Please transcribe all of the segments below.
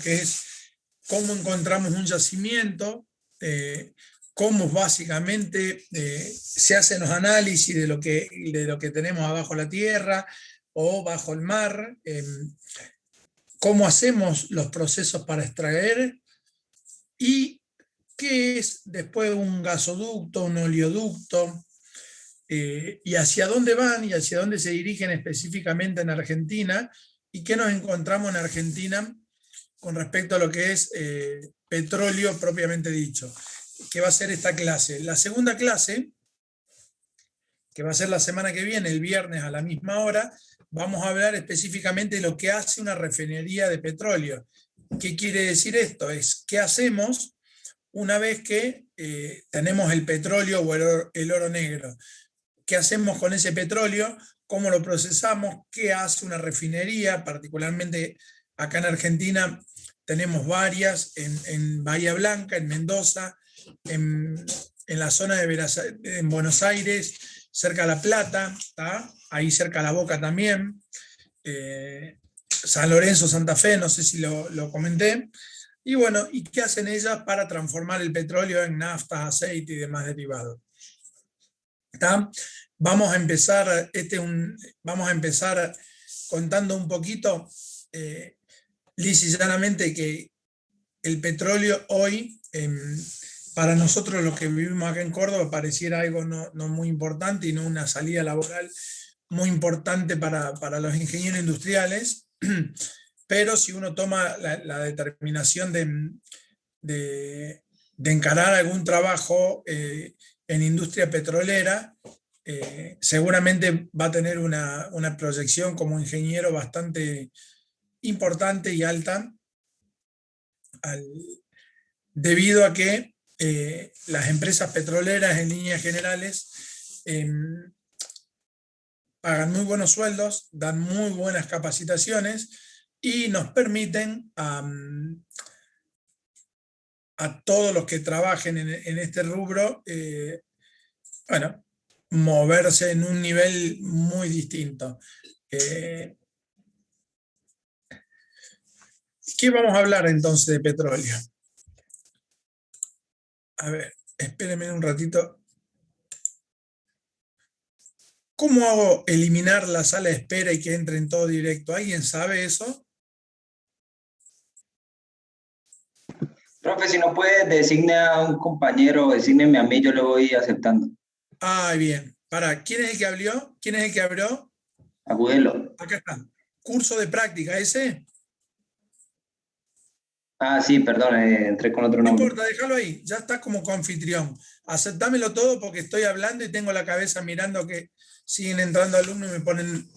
que es cómo encontramos un yacimiento, cómo básicamente se hacen los análisis de lo que tenemos abajo la tierra o bajo el mar, cómo hacemos los procesos para extraer y qué es después un gasoducto, un oleoducto, y hacia dónde van y hacia dónde se dirigen específicamente en Argentina y qué nos encontramos en Argentina con respecto a lo que es petróleo propiamente dicho, que va a ser esta clase. La segunda clase, que va a ser la semana que viene, el viernes a la misma hora, vamos a hablar específicamente de lo que hace una refinería de petróleo. ¿Qué quiere decir esto? Es qué hacemos una vez que tenemos el petróleo o el oro negro. ¿Qué hacemos con ese petróleo? ¿Cómo lo procesamos? ¿Qué hace una refinería? Particularmente acá en Argentina tenemos varias, en Bahía Blanca, en Mendoza, en la zona en Buenos Aires, cerca de La Plata, ¿tá? Ahí cerca de La Boca también, San Lorenzo, Santa Fe, no sé si lo comenté. Y bueno, ¿y qué hacen ellas para transformar el petróleo en nafta, aceite y demás derivados? ¿Tá? Vamos a empezar, contando un poquito, lisa y llanamente, que el petróleo hoy, para nosotros los que vivimos acá en Córdoba, pareciera algo no muy importante y no una salida laboral muy importante para los ingenieros industriales, pero si uno toma la determinación de encarar algún trabajo en industria petrolera, seguramente va a tener una proyección como ingeniero bastante importante y alta, debido a que las empresas petroleras en líneas generales pagan muy buenos sueldos, dan muy buenas capacitaciones y nos permiten a todos los que trabajen en este rubro, bueno, moverse en un nivel muy distinto. ¿Qué vamos a hablar entonces de petróleo? A ver, espérenme un ratito. ¿Cómo hago eliminar la sala de espera y que entre en todo directo? ¿Alguien sabe eso? Profe, si no puede, designe a un compañero, desígneme a mí, yo le voy aceptando. Ah, bien. ¿Quién es el que abrió? ¿Quién es el que abrió? Agudelo. Acá está. Curso de práctica, ¿ese? Ah, sí, perdón, entré con otro No nombre. importa, déjalo ahí. Ya está como coanfitrión. Aceptámelo todo porque estoy hablando y tengo la cabeza mirando que siguen entrando alumnos y me ponen...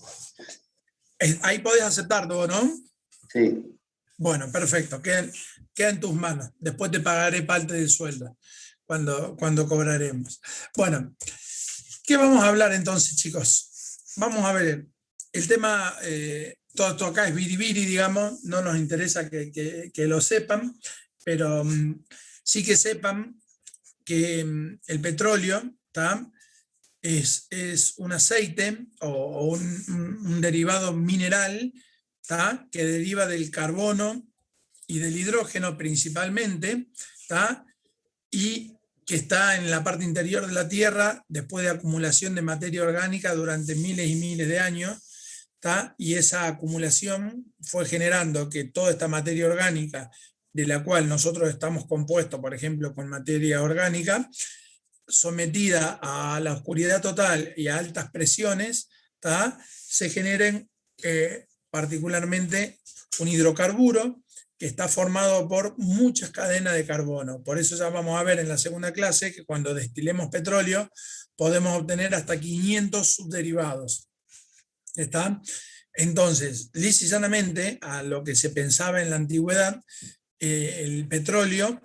Ahí podés aceptar todo, ¿no? Sí. Bueno, perfecto. Queda en tus manos. Después te pagaré parte del sueldo cuando cobraremos. Bueno, ¿qué vamos a hablar entonces, chicos? Vamos a ver el tema, todo esto acá es biribiri, digamos, no nos interesa que lo sepan, pero sí que sepan que el petróleo, ¿tá? Es un aceite o un derivado mineral, ¿tá? Que deriva del carbono y del hidrógeno principalmente, ¿tá? Y que está en la parte interior de la Tierra después de acumulación de materia orgánica durante miles y miles de años, ¿tá? Y esa acumulación fue generando que toda esta materia orgánica, de la cual nosotros estamos compuestos, por ejemplo, con materia orgánica, sometida a la oscuridad total y a altas presiones, ¿tá? Se generen particularmente un hidrocarburo que está formado por muchas cadenas de carbono. Por eso ya vamos a ver en la segunda clase que cuando destilemos petróleo podemos obtener hasta 500 subderivados. ¿Está? Entonces, lisa y llanamente, a lo que se pensaba en la antigüedad, el petróleo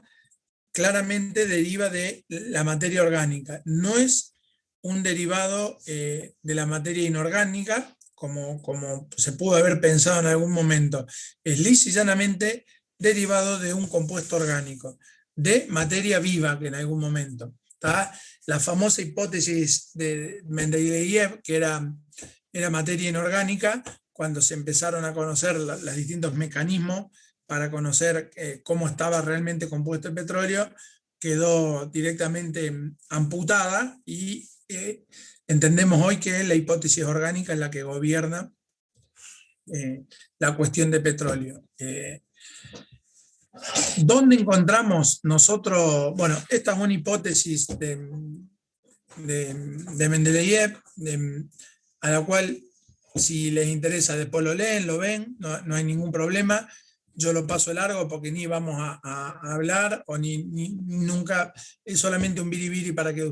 claramente deriva de la materia orgánica. No es un derivado de la materia inorgánica, como se pudo haber pensado en algún momento. Es lisa y llanamente derivado de un compuesto orgánico, de materia viva que en algún momento. ¿Tá? La famosa hipótesis de Mendeleev, que era materia inorgánica, cuando se empezaron a conocer los distintos mecanismos para conocer cómo estaba realmente compuesto el petróleo, quedó directamente amputada y entendemos hoy que la hipótesis orgánica es la que gobierna la cuestión de petróleo. ¿Dónde encontramos nosotros? Bueno, esta es una hipótesis de Mendeleev, a la cual, si les interesa, después lo leen, lo ven, no hay ningún problema. Yo lo paso largo porque ni vamos a hablar o ni nunca, es solamente un biribiri para que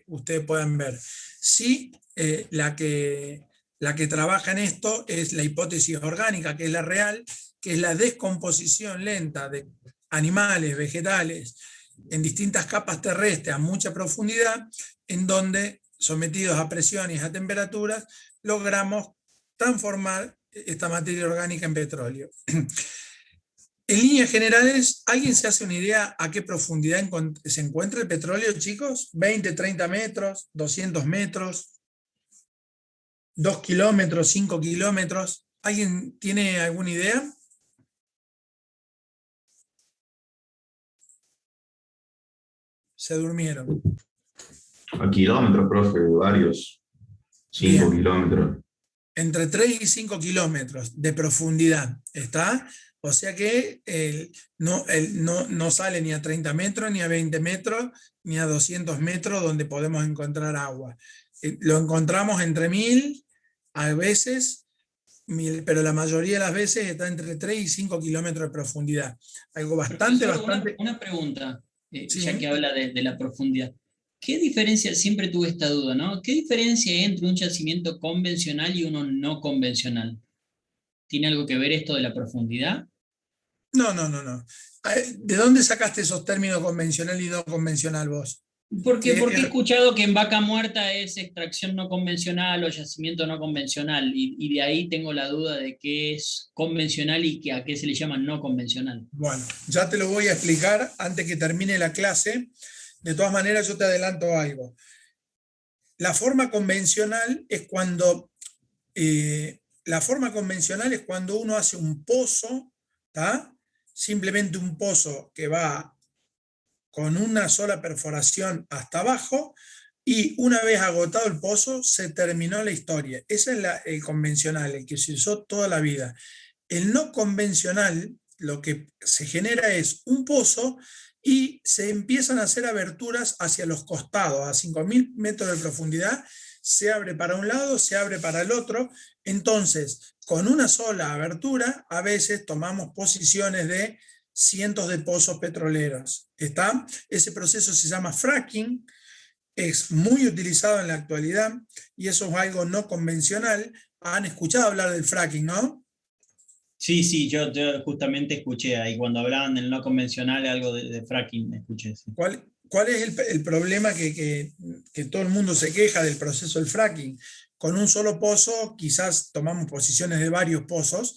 ustedes puedan ver. Sí, la que trabaja en esto es la hipótesis orgánica, que es la real, que es la descomposición lenta de animales, vegetales, en distintas capas terrestres a mucha profundidad, en donde, sometidos a presiones y a temperaturas, logramos transformar esta materia orgánica en petróleo. En líneas generales, ¿alguien se hace una idea a qué profundidad se encuentra el petróleo, chicos? ¿20, 30 metros, 200 metros, 2 kilómetros, 5 kilómetros? ¿Alguien tiene alguna idea? Se durmieron. A kilómetros, profe, varios. 5 kilómetros. Entre 3 y 5 kilómetros de profundidad, ¿está? O sea que no sale ni a 30 metros, ni a 20 metros, ni a 200 metros donde podemos encontrar agua. Lo encontramos entre 1000, a veces, 1000, pero la mayoría de las veces está entre 3 y 5 kilómetros de profundidad. Algo bastante. Una pregunta, sí. Ya que habla de la profundidad. ¿Qué diferencia, siempre tuve esta duda, ¿no? ¿Qué diferencia hay entre un yacimiento convencional y uno no convencional? ¿Tiene algo que ver esto de la profundidad? No. ¿De dónde sacaste esos términos convencional y no convencional vos? Porque he escuchado que en Vaca Muerta es extracción no convencional o yacimiento no convencional, y de ahí tengo la duda de qué es convencional y a qué se le llama no convencional. Bueno, ya te lo voy a explicar antes que termine la clase. De todas maneras, yo te adelanto algo. La forma convencional es cuando uno hace un pozo, ¿tá? Simplemente un pozo que va con una sola perforación hasta abajo, y una vez agotado el pozo, se terminó la historia. Ese es el convencional, el que se usó toda la vida. El no convencional, lo que se genera es un pozo y se empiezan a hacer aberturas hacia los costados, a 5000 metros de profundidad, se abre para un lado, se abre para el otro. Entonces, con una sola abertura, a veces tomamos posiciones de cientos de pozos petroleros. ¿Está? Ese proceso se llama fracking, es muy utilizado en la actualidad y eso es algo no convencional. Han escuchado hablar del fracking, ¿no? Sí, yo justamente escuché ahí, cuando hablaban del no convencional, algo de fracking, escuché. Sí. ¿Cuál es el problema que todo el mundo se queja del proceso del fracking? Con un solo pozo, quizás tomamos posiciones de varios pozos.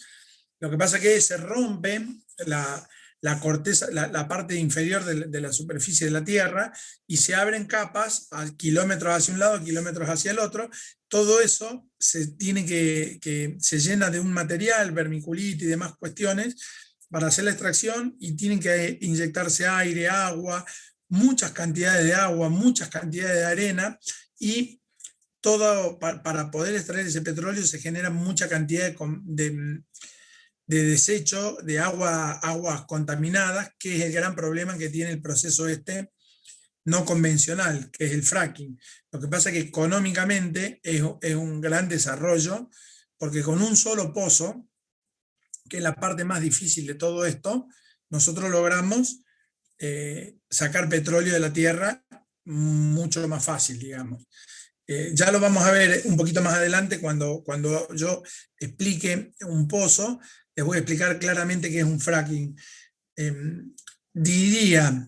Lo que pasa es que se rompe la corteza, la parte inferior de la superficie de la Tierra, y se abren capas a kilómetros hacia un lado, kilómetros hacia el otro. Todo eso se llena de un material, vermiculita y demás cuestiones, para hacer la extracción, y tienen que inyectarse aire, agua, muchas cantidades de agua, muchas cantidades de arena, y todo para poder extraer ese petróleo se genera mucha cantidad de desecho, de aguas contaminadas, que es el gran problema que tiene el proceso no convencional, que es el fracking. Lo que pasa es que económicamente es un gran desarrollo, porque con un solo pozo, que es la parte más difícil de todo esto, nosotros logramos sacar petróleo de la tierra mucho más fácil, digamos. Ya lo vamos a ver un poquito más adelante cuando yo explique un pozo. Les voy a explicar claramente qué es un fracking. Diría,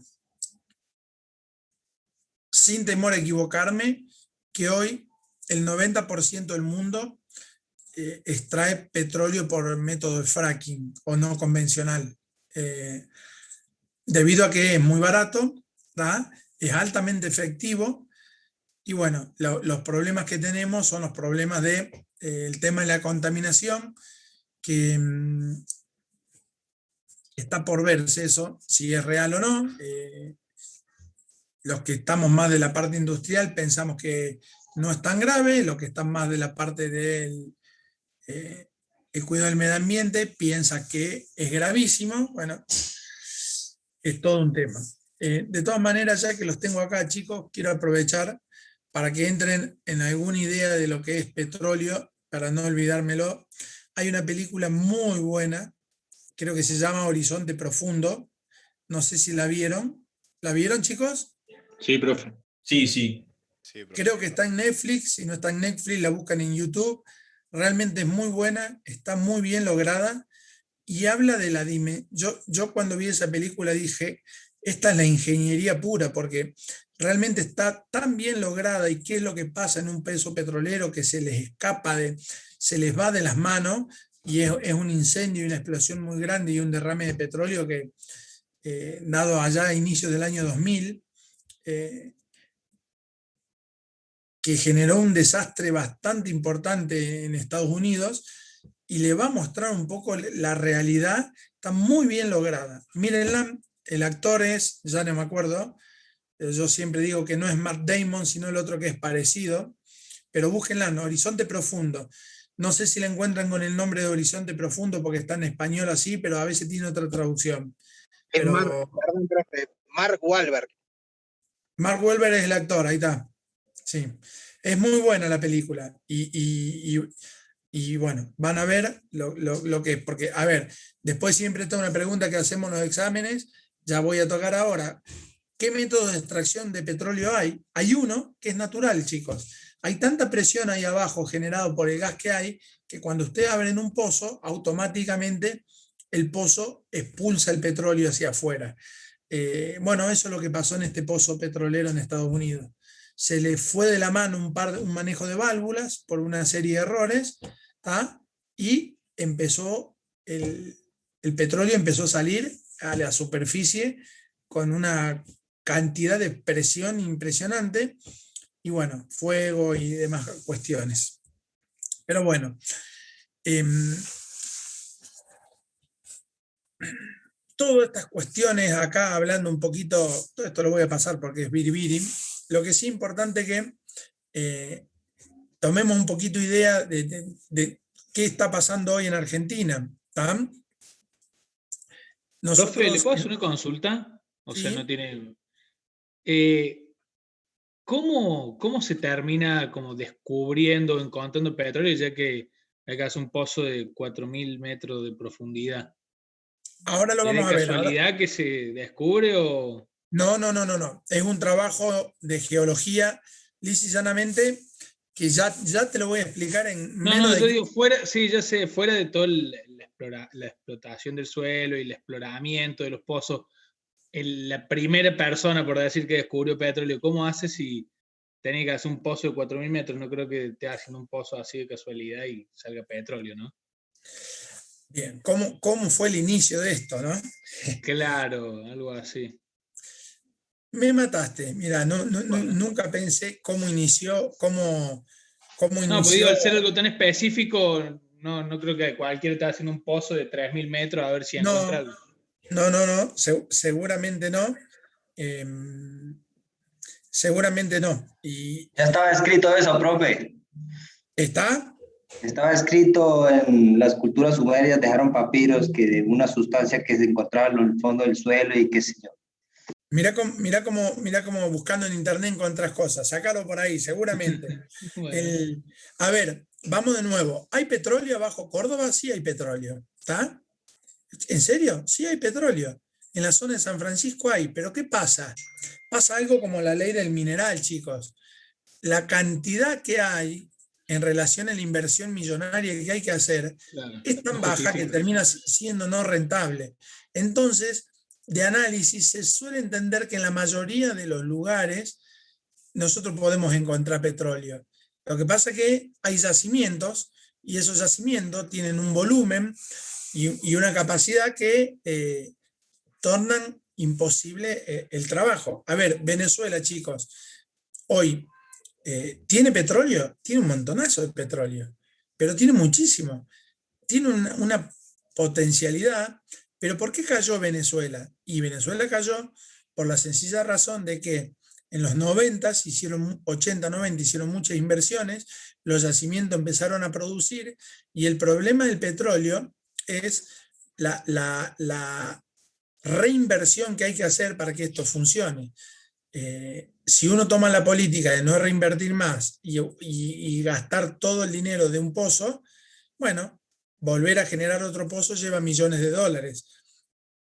sin temor a equivocarme, que hoy el 90% del mundo extrae petróleo por método de fracking o no convencional, debido a que es muy barato, ¿tá? Es altamente efectivo, y bueno, los problemas que tenemos son los problemas el tema de la contaminación, que está por verse eso, si es real o no. Los que estamos más de la parte industrial pensamos que no es tan grave, los que están más de la parte del el cuidado del medio ambiente piensa que es gravísimo. Bueno, es todo un tema. De todas maneras, ya que los tengo acá, chicos, quiero aprovechar para que entren en alguna idea de lo que es petróleo, para no olvidármelo. Hay una película muy buena, creo que se llama Horizonte Profundo, no sé si la vieron. ¿La vieron, chicos? Sí, profe. Sí, sí. Sí, profe. Creo que está en Netflix, si no está en Netflix, la buscan en YouTube. Realmente es muy buena, está muy bien lograda y habla de la dimensión. Yo cuando vi esa película dije, esta es la ingeniería pura, porque realmente está tan bien lograda. Y qué es lo que pasa en un pozo petrolero, que se les escapa, se les va de las manos, y es un incendio y una explosión muy grande y un derrame de petróleo que, dado allá a inicios del año 2000, que generó un desastre bastante importante en Estados Unidos, y le va a mostrar un poco la realidad. Está muy bien lograda. Mírenla, el actor es, ya no me acuerdo, yo siempre digo que no es Matt Damon, sino el otro que es parecido, pero búsquenla, ¿no? Horizonte Profundo. No sé si la encuentran con el nombre de Horizonte Profundo porque está en español así, pero a veces tiene otra traducción. Pero Perdón, profe, Mark Wahlberg. Mark Wahlberg es el actor, ahí está. Sí, es muy buena la película y bueno, van a ver lo que es, porque, a ver, después siempre está una pregunta que hacemos en los exámenes, ya voy a tocar ahora. ¿Qué métodos de extracción de petróleo hay? Hay uno que es natural, chicos. Hay tanta presión ahí abajo generado por el gas que hay, que cuando ustedes abren un pozo, automáticamente el pozo expulsa el petróleo hacia afuera. Bueno, eso es lo que pasó en este pozo petrolero en Estados Unidos. Se le fue de la mano un manejo de válvulas por una serie de errores, ¿tá? Y empezó el petróleo empezó a salir a la superficie con una cantidad de presión impresionante, y bueno, fuego y demás cuestiones. Pero bueno, todas estas cuestiones acá, hablando un poquito, todo esto lo voy a pasar porque es biribiri. Lo que sí es importante que tomemos un poquito idea de qué está pasando hoy en Argentina. ¿Tá? Profe, ¿le puedo hacer una consulta? O sea, Sí. no tiene... ¿Cómo se termina como descubriendo, encontrando petróleo, ya que acá es un pozo de 4.000 metros de profundidad? Ahora lo ¿Es vamos de a ver. casualidad que se descubre o...? No. Es un trabajo de geología, lisa y llanamente, que ya te lo voy a explicar en menos yo de... digo, fuera, sí, ya sé, fuera de toda la explotación del suelo y el exploramiento de los pozos, la primera persona, por decir, que descubrió petróleo, ¿cómo hace si tenés que hacer un pozo de 4.000 metros? No creo que te hacen un pozo así de casualidad y salga petróleo, ¿no? Bien, ¿cómo fue el inicio de esto, no? Claro, algo así. Me mataste, mira, nunca pensé cómo inició. No, pues digo, al ser algo tan específico, no creo que cualquiera esté haciendo un pozo de 3.000 metros a ver si encuentra algo. No, seguramente no. Seguramente no. Y Ya estaba escrito eso, profe. ¿está? Estaba escrito en las culturas sumerias, dejaron papiros que de una sustancia que se encontraba en el fondo del suelo y qué sé yo. Mirá cómo buscando en internet encontrás cosas. Sácalo por ahí, seguramente. Bueno. A ver, vamos de nuevo. ¿Hay petróleo abajo Córdoba? Sí hay petróleo. ¿Está? ¿En serio? Sí hay petróleo. En la zona de San Francisco hay. ¿Pero qué pasa? Pasa algo como la ley del mineral, chicos. La cantidad que hay en relación a la inversión millonaria que hay que hacer, claro, es tan baja que termina siendo no rentable. Entonces, de análisis, se suele entender que en la mayoría de los lugares nosotros podemos encontrar petróleo. Lo que pasa es que hay yacimientos, y esos yacimientos tienen un volumen y una capacidad que tornan imposible el trabajo. A ver, Venezuela, chicos, hoy ¿tiene petróleo? Tiene un montonazo de petróleo, pero tiene muchísimo. Tiene una potencialidad, Pero ¿por qué cayó Venezuela? Y Venezuela cayó por la sencilla razón de que en los 90, 80, 90, hicieron muchas inversiones, los yacimientos empezaron a producir, y el problema del petróleo es la reinversión que hay que hacer para que esto funcione. Si uno toma la política de no reinvertir más y gastar todo el dinero de un pozo, bueno, volver a generar otro pozo lleva millones de dólares.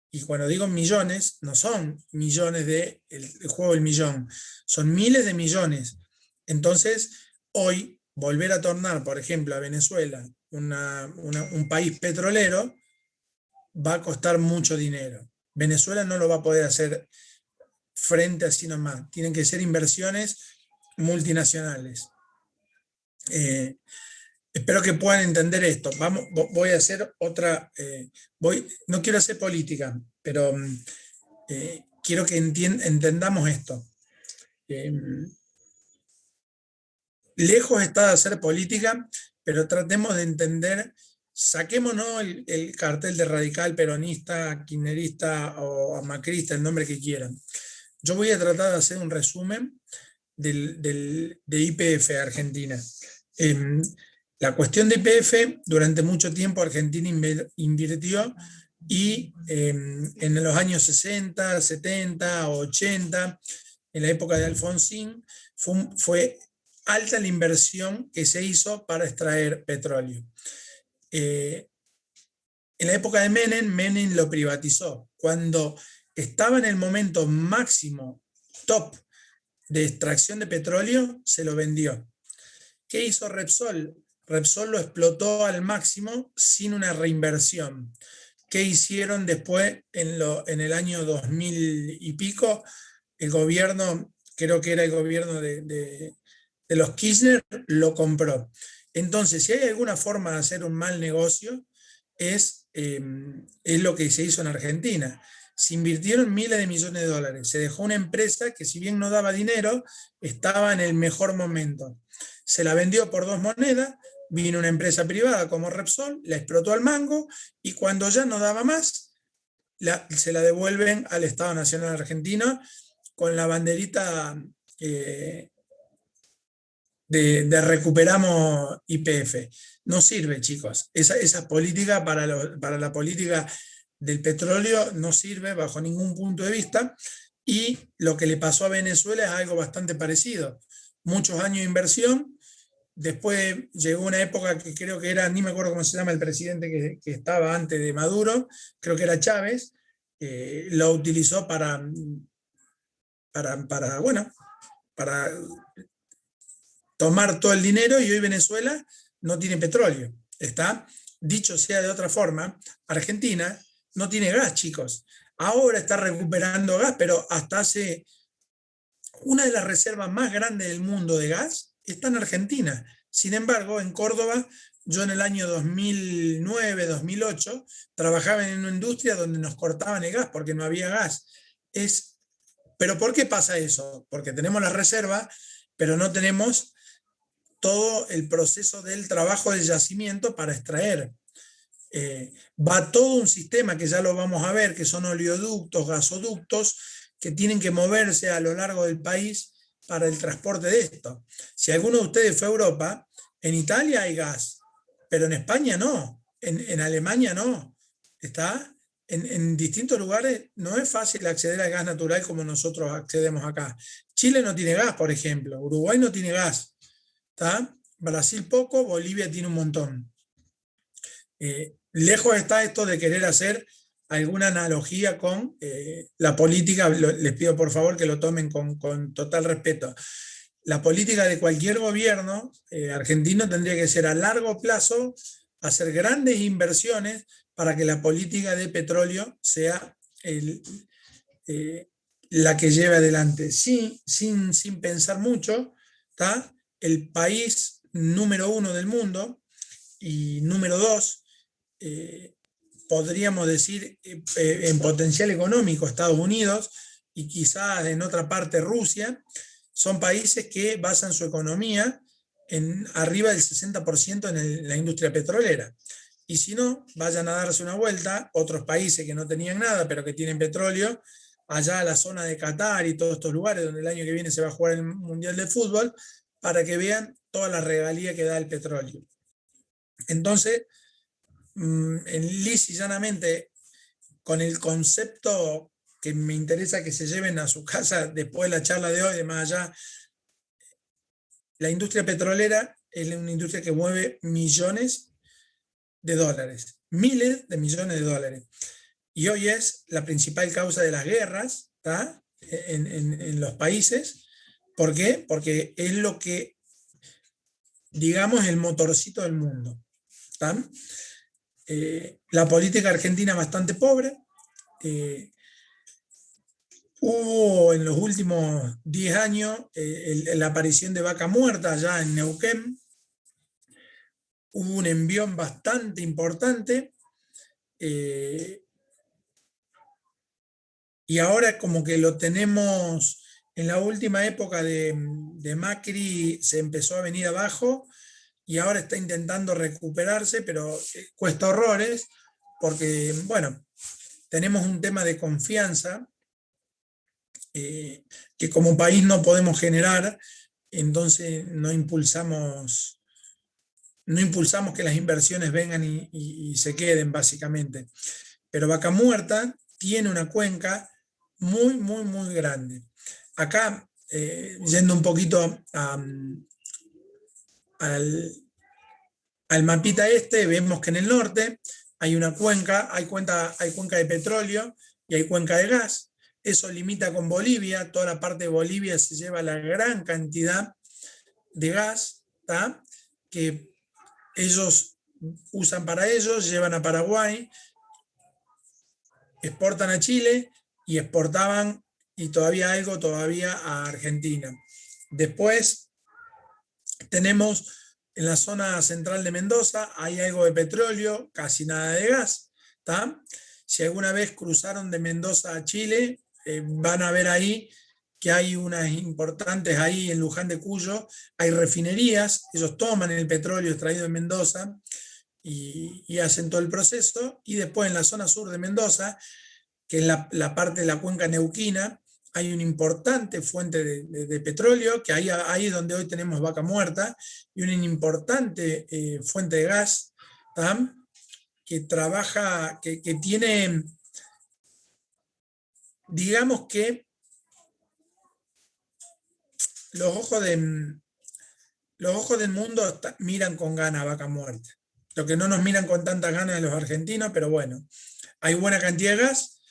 Y cuando digo millones, no son millones el juego del millón, son miles de millones. Entonces, hoy, volver a tornar, por ejemplo, a Venezuela un país petrolero va a costar mucho dinero. Venezuela no lo va a poder hacer frente así nomás. Tienen que ser inversiones multinacionales. Espero que puedan entender esto. Voy a hacer otra. No quiero hacer política, pero quiero que entendamos esto. Lejos está de hacer política, pero tratemos de entender. Saquémonos el cartel de radical, peronista, kirchnerista o macrista, el nombre que quieran. Yo voy a tratar de hacer un resumen de YPF Argentina. La cuestión de YPF, durante mucho tiempo Argentina invirtió, y en los años 60, 70, 80, en la época de Alfonsín, fue alta la inversión que se hizo para extraer petróleo. En la época de Menem lo privatizó. Cuando estaba en el momento máximo, top de extracción de petróleo, se lo vendió. ¿Qué hizo Repsol? Repsol lo explotó al máximo sin una reinversión. ¿Qué hicieron después en el año 2000 y pico? El gobierno, creo que era el gobierno de los Kirchner, lo compró. Entonces, si hay alguna forma de hacer un mal negocio, es lo que se hizo en Argentina. Se invirtieron miles de millones de dólares. Se dejó una empresa que, si bien no daba dinero, estaba en el mejor momento. Se la vendió por 2 monedas, vino una empresa privada como Repsol, la explotó al mango, y cuando ya no daba más, se la devuelven al Estado Nacional Argentino con la banderita de recuperamos YPF. No sirve, chicos. Esa política para la política del petróleo no sirve bajo ningún punto de vista, y lo que le pasó a Venezuela es algo bastante parecido. Muchos años de inversión, después llegó una época que creo que era, ni me acuerdo cómo se llama el presidente que estaba antes de Maduro, creo que era Chávez, lo utilizó para tomar todo el dinero, y hoy Venezuela no tiene petróleo. Dicho sea de otra forma, Argentina no tiene gas, chicos. Ahora está recuperando gas, pero hasta hace una de las reservas más grandes del mundo de gas está en Argentina. Sin embargo, en Córdoba, yo en el año 2009, 2008, trabajaba en una industria donde nos cortaban el gas porque no había gas. ¿Pero por qué pasa eso? Porque tenemos la reserva, pero no tenemos todo el proceso del trabajo del yacimiento para extraer. Va todo un sistema que ya lo vamos a ver, que son oleoductos, gasoductos, que tienen que moverse a lo largo del país para el transporte de esto. Si alguno de ustedes fue a Europa, en Italia hay gas, pero en España no, en Alemania no. En distintos lugares no es fácil acceder al gas natural como nosotros accedemos acá. Chile no tiene gas, por ejemplo. Uruguay no tiene gas. Brasil poco, Bolivia tiene un montón. Lejos está esto de querer hacer alguna analogía con la política. Les pido por favor que lo tomen con total respeto. La política de cualquier gobierno argentino tendría que ser a largo plazo, hacer grandes inversiones para que la política de petróleo sea la que lleve adelante, sin pensar mucho. El país número 1 del mundo y número 2, podríamos decir, en potencial económico, Estados Unidos, y quizás en otra parte Rusia, son países que basan su economía en arriba del 60% en la industria petrolera. Y si no, vayan a darse una vuelta, otros países que no tenían nada, pero que tienen petróleo, allá a la zona de Qatar y todos estos lugares donde el año que viene se va a jugar el Mundial de Fútbol, para que vean toda la regalía que da el petróleo. Entonces, lisa y llanamente, con el concepto que me interesa que se lleven a su casa después de la charla de hoy, de más allá, la industria petrolera es una industria que mueve millones de dólares, miles de millones de dólares. Y hoy es la principal causa de las guerras, ¿tá? En los países. ¿Por qué? Porque es lo que, digamos, el motorcito del mundo, ¿tá? La política argentina es bastante pobre. Hubo en los últimos 10 años la aparición de vaca muerta allá en Neuquén. Hubo un envión bastante importante. Y ahora como que lo tenemos, en la última época de Macri se empezó a venir abajo y ahora está intentando recuperarse, pero cuesta horrores porque, bueno, tenemos un tema de confianza que como país no podemos generar, entonces no impulsamos que las inversiones vengan y se queden básicamente. Pero Vaca Muerta tiene una cuenca muy, muy, muy grande. Acá, yendo un poquito al mapita vemos que en el norte hay una cuenca, hay cuenca de petróleo y hay cuenca de gas. Eso limita con Bolivia, toda la parte de Bolivia se lleva la gran cantidad de gas, ¿tá? Que ellos usan para ellos, llevan a Paraguay, exportan a Chile y exportaban, y todavía a Argentina. Después tenemos en la zona central de Mendoza, hay algo de petróleo, casi nada de gas, ¿tá? Si alguna vez cruzaron de Mendoza a Chile, van a ver ahí que hay unas importantes ahí en Luján de Cuyo, hay refinerías, ellos toman el petróleo extraído de Mendoza y hacen todo el proceso, y después en la zona sur de Mendoza, que es la parte de la cuenca neuquina, hay una importante fuente de petróleo, que ahí es donde hoy tenemos Vaca Muerta, y una importante fuente de gas, ¿tá? Que trabaja, que tiene, digamos que los ojos del mundo miran con ganas a Vaca Muerta. Lo que no nos miran con tantas ganas los argentinos, pero bueno, hay buena cantidad de gas,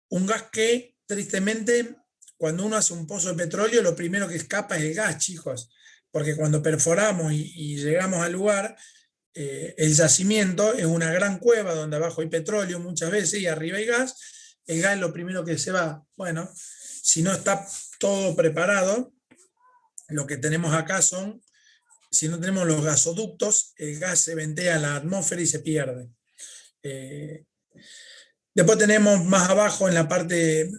un gas que tristemente cuando uno hace un pozo de petróleo lo primero que escapa es el gas, chicos, porque cuando perforamos y llegamos al lugar, el yacimiento es una gran cueva donde abajo hay petróleo muchas veces y arriba hay gas, el gas es lo primero que se va. Bueno, si no está todo preparado, lo que tenemos acá si no tenemos los gasoductos, el gas se ventea a la atmósfera y se pierde. Después tenemos más abajo en la parte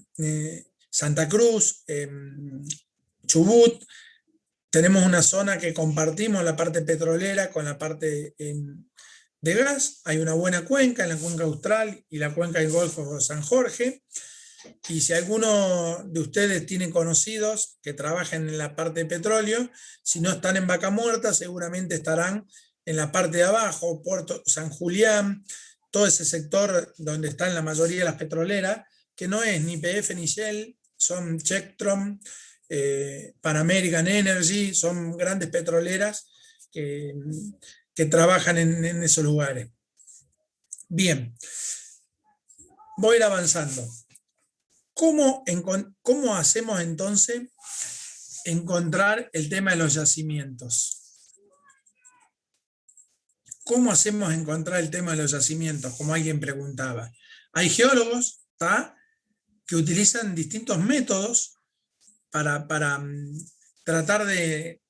Santa Cruz, Chubut, tenemos una zona que compartimos la parte petrolera con la parte de gas. Hay una buena cuenca, en la cuenca austral y la cuenca del Golfo de San Jorge. Y si alguno de ustedes tienen conocidos que trabajen en la parte de petróleo, si no están en Vaca Muerta, seguramente estarán en la parte de abajo, Puerto San Julián, todo ese sector donde están la mayoría de las petroleras, que no es ni PF ni Shell, son Chevron, Pan American Energy, son grandes petroleras que trabajan en esos lugares. Bien, voy a ir avanzando. ¿Cómo hacemos entonces encontrar el tema de los yacimientos? ¿Cómo hacemos encontrar el tema de los yacimientos? Como alguien preguntaba. Hay geólogos, ¿tá?, que utilizan distintos métodos para tratar de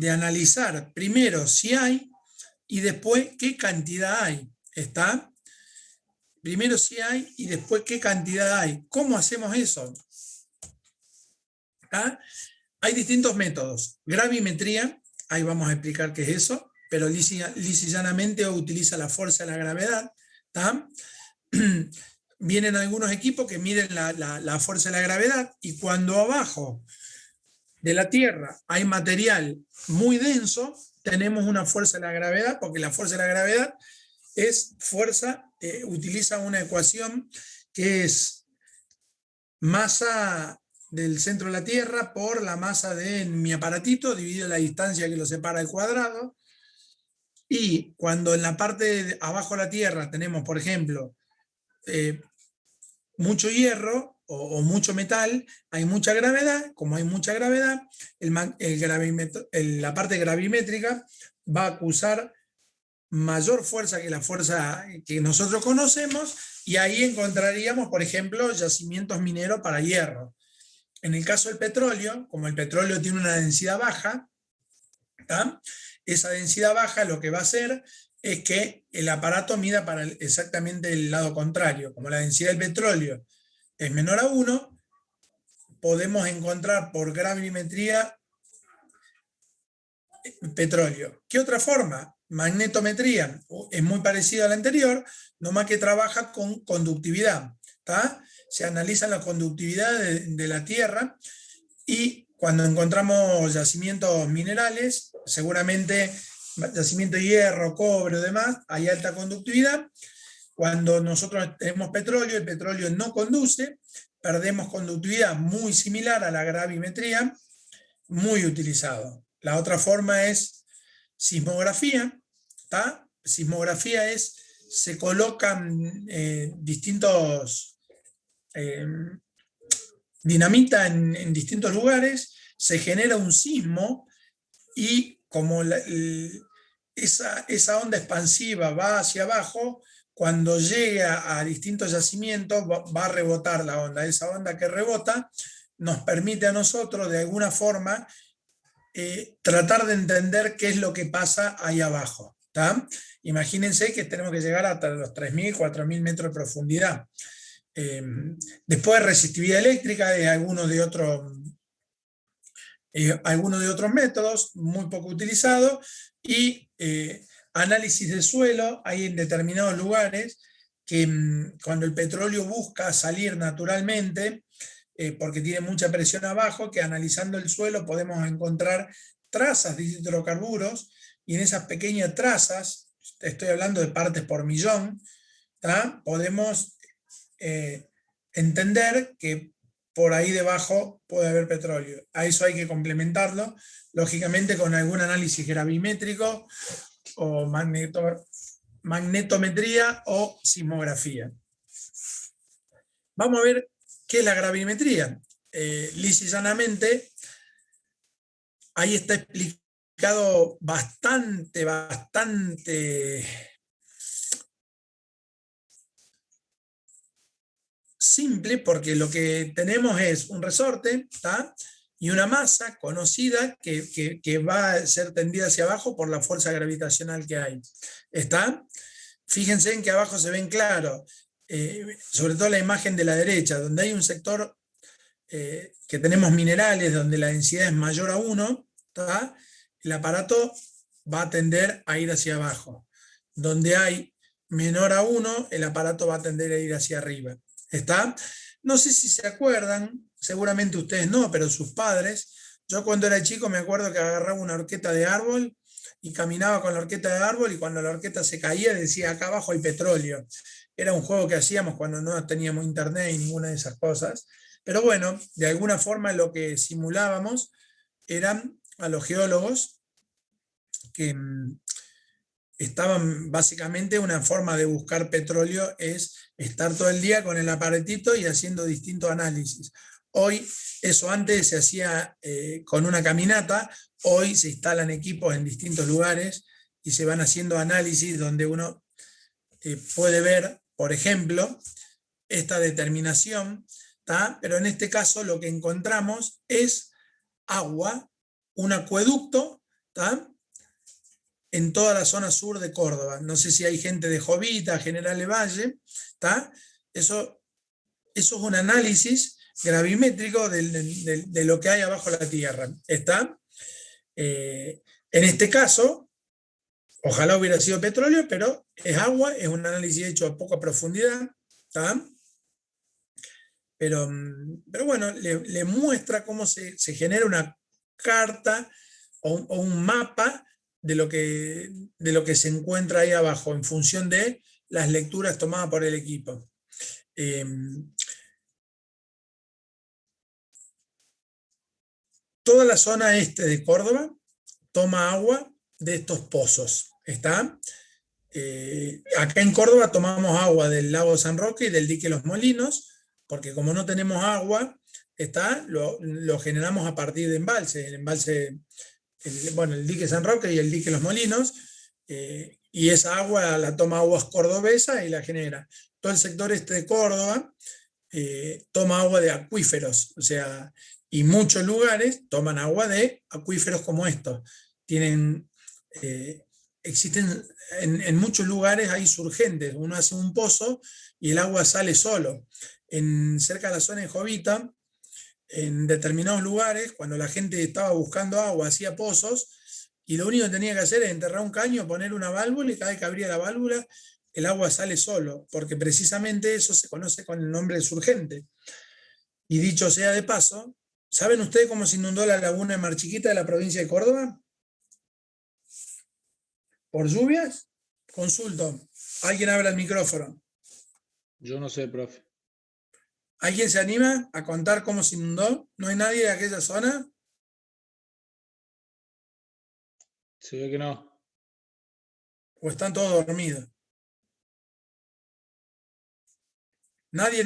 analizar primero si hay y después qué cantidad hay. ¿Está? Primero si hay y después qué cantidad hay. ¿Cómo hacemos eso? ¿Está? Hay distintos métodos. Gravimetría, ahí vamos a explicar qué es eso, pero lisa y llanamente utiliza la fuerza de la gravedad. ¿Tá? Vienen algunos equipos que miden la fuerza de la gravedad, y cuando abajo de la Tierra hay material muy denso, tenemos una fuerza de la gravedad, porque la fuerza de la gravedad es fuerza, utiliza una ecuación que es masa del centro de la Tierra por la masa de mi aparatito, dividido la distancia que lo separa al cuadrado. Y cuando en la parte de abajo de la Tierra tenemos, por ejemplo, mucho hierro o mucho metal, hay mucha gravedad. Como hay mucha gravedad, la parte gravimétrica va a acusar mayor fuerza que la fuerza que nosotros conocemos, y ahí encontraríamos, por ejemplo, yacimientos mineros para hierro. En el caso del petróleo, como el petróleo tiene una densidad baja, ¿tá? Esa densidad baja lo que va a hacer es que el aparato mida para exactamente el lado contrario. Como la densidad del petróleo es menor a 1, podemos encontrar por gravimetría petróleo. ¿Qué otra forma? Magnetometría. Es muy parecido a la anterior, nomás que trabaja con conductividad. ¿Tá? Se analiza la conductividad de la Tierra, y cuando encontramos yacimientos minerales, seguramente yacimiento de hierro, cobre o demás, hay alta conductividad. Cuando nosotros tenemos petróleo, el petróleo no conduce, perdemos conductividad, muy similar a la gravimetría, muy utilizado. La otra forma es sismografía. ¿Tá? Sismografía es, se colocan distintos dinamita en distintos lugares, se genera un sismo, y como esa onda expansiva va hacia abajo, cuando llega a distintos yacimientos va a rebotar la onda. Esa onda que rebota nos permite a nosotros de alguna forma tratar de entender qué es lo que pasa ahí abajo. ¿Tá? Imagínense que tenemos que llegar hasta los 3.000, 4.000 metros de profundidad. Después resistividad eléctrica de algunos de otros métodos muy poco utilizados, y análisis de suelo. Hay en determinados lugares que cuando el petróleo busca salir naturalmente, porque tiene mucha presión abajo, que analizando el suelo podemos encontrar trazas de hidrocarburos, y en esas pequeñas trazas, estoy hablando de partes por millón, ¿tá? Podemos entender que por ahí debajo puede haber petróleo. A eso hay que complementarlo, lógicamente, con algún análisis gravimétrico o magnetometría o sismografía. Vamos a ver qué es la gravimetría. Lisa y llanamente, ahí está explicado bastante simple, porque lo que tenemos es un resorte, ¿tá? Y una masa conocida que va a ser tendida hacia abajo por la fuerza gravitacional que hay. ¿Está? Fíjense en que abajo se ven claro, sobre todo la imagen de la derecha, donde hay un sector que tenemos minerales, donde la densidad es mayor a 1, ¿tá? El aparato va a tender a ir hacia abajo. Donde hay menor a 1, el aparato va a tender a ir hacia arriba. ¿Está? No sé si se acuerdan, seguramente ustedes no, pero sus padres. Yo cuando era chico me acuerdo que agarraba una horqueta de árbol y caminaba con la horqueta de árbol, y cuando la horqueta se caía decía: acá abajo hay petróleo. Era un juego que hacíamos cuando no teníamos internet y ninguna de esas cosas. Pero bueno, de alguna forma lo que simulábamos eran a los geólogos que estaban básicamente, una forma de buscar petróleo es estar todo el día con el aparatito y haciendo distintos análisis. Hoy, eso antes se hacía con una caminata, hoy se instalan equipos en distintos lugares y se van haciendo análisis donde uno puede ver, por ejemplo, esta determinación, ¿tá? Pero en este caso lo que encontramos es agua, un acueducto, ¿tá? En toda la zona sur de Córdoba. No sé si hay gente de Jovita, General Lavalle, ¿tá? Eso es un análisis gravimétrico de lo que hay abajo de la Tierra. ¿Está? En este caso, Ojalá hubiera sido petróleo, pero es agua, es un análisis hecho a poca profundidad, ¿tá? Pero bueno, le muestra cómo se genera una carta o un mapa de lo que se encuentra ahí abajo en función de las lecturas tomadas por el equipo. Toda la zona este de Córdoba toma agua de estos pozos. ¿Está? Acá en Córdoba tomamos agua del lago San Roque y del dique Los Molinos, porque como no tenemos agua, lo generamos a partir de embalse. El embalse, el dique San Roque y el dique Los Molinos, y esa agua la toma Aguas Cordobesa y la genera. Todo el sector este de Córdoba toma agua de acuíferos, o sea, y muchos lugares toman agua de acuíferos como estos. Existen en muchos lugares hay surgentes, uno hace un pozo y el agua sale solo. Cerca de la zona de Jovita, en determinados lugares, cuando la gente estaba buscando agua, hacía pozos, y lo único que tenía que hacer es enterrar un caño, poner una válvula, y cada vez que abría la válvula, el agua sale solo, porque precisamente eso se conoce con el nombre de surgente. Y dicho sea de paso, ¿saben ustedes cómo se inundó la laguna de Mar Chiquita de la provincia de Córdoba? ¿Por lluvias? Consulto. ¿Alguien habla el micrófono? Yo no sé, profe. ¿Alguien se anima a contar cómo se inundó? ¿No hay nadie de aquella zona? Se ve que no. ¿O están todos dormidos? ¿Nadie?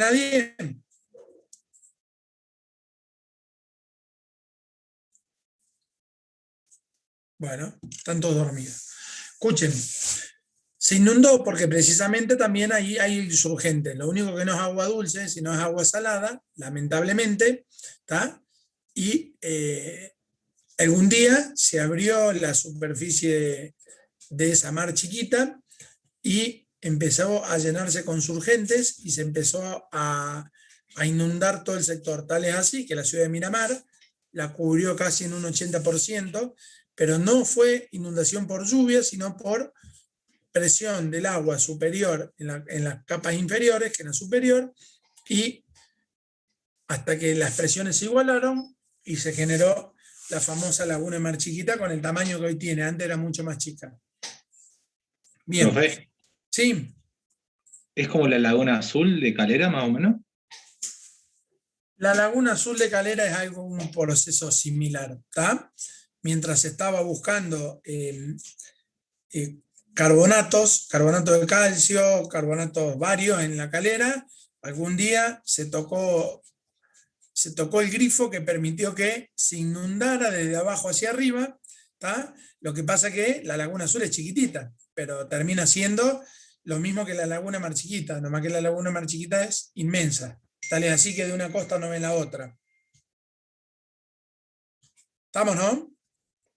Bueno, están todos dormidos. Escuchen, se inundó porque precisamente también ahí hay surgentes. Lo único que no es agua dulce, sino es agua salada, lamentablemente, ¿tá? Y algún día se abrió la superficie de esa mar chiquita y empezó a llenarse con surgentes y se empezó a inundar todo el sector. Tal es así que la ciudad de Miramar la cubrió casi en un 80%, pero no fue inundación por lluvia, sino por presión del agua superior en las capas inferiores que en la superior, y hasta que las presiones se igualaron y se generó la famosa laguna de Mar Chiquita con el tamaño que hoy tiene. Antes era mucho más chica. Bien. Profe, Sí. ¿es como la Laguna Azul de Calera, más o menos? La Laguna Azul de Calera es un proceso similar, ¿tá? Mientras se estaba buscando carbonatos de calcio, carbonatos varios en la calera, algún día se tocó el grifo que permitió que se inundara desde abajo hacia arriba, ¿tá? Lo que pasa es que la Laguna Azul es chiquitita, pero termina siendo lo mismo que la Laguna Mar Chiquita, nomás que la Laguna Mar Chiquita es inmensa. Tal es así que de una costa no ven la otra. ¿Estamos, no?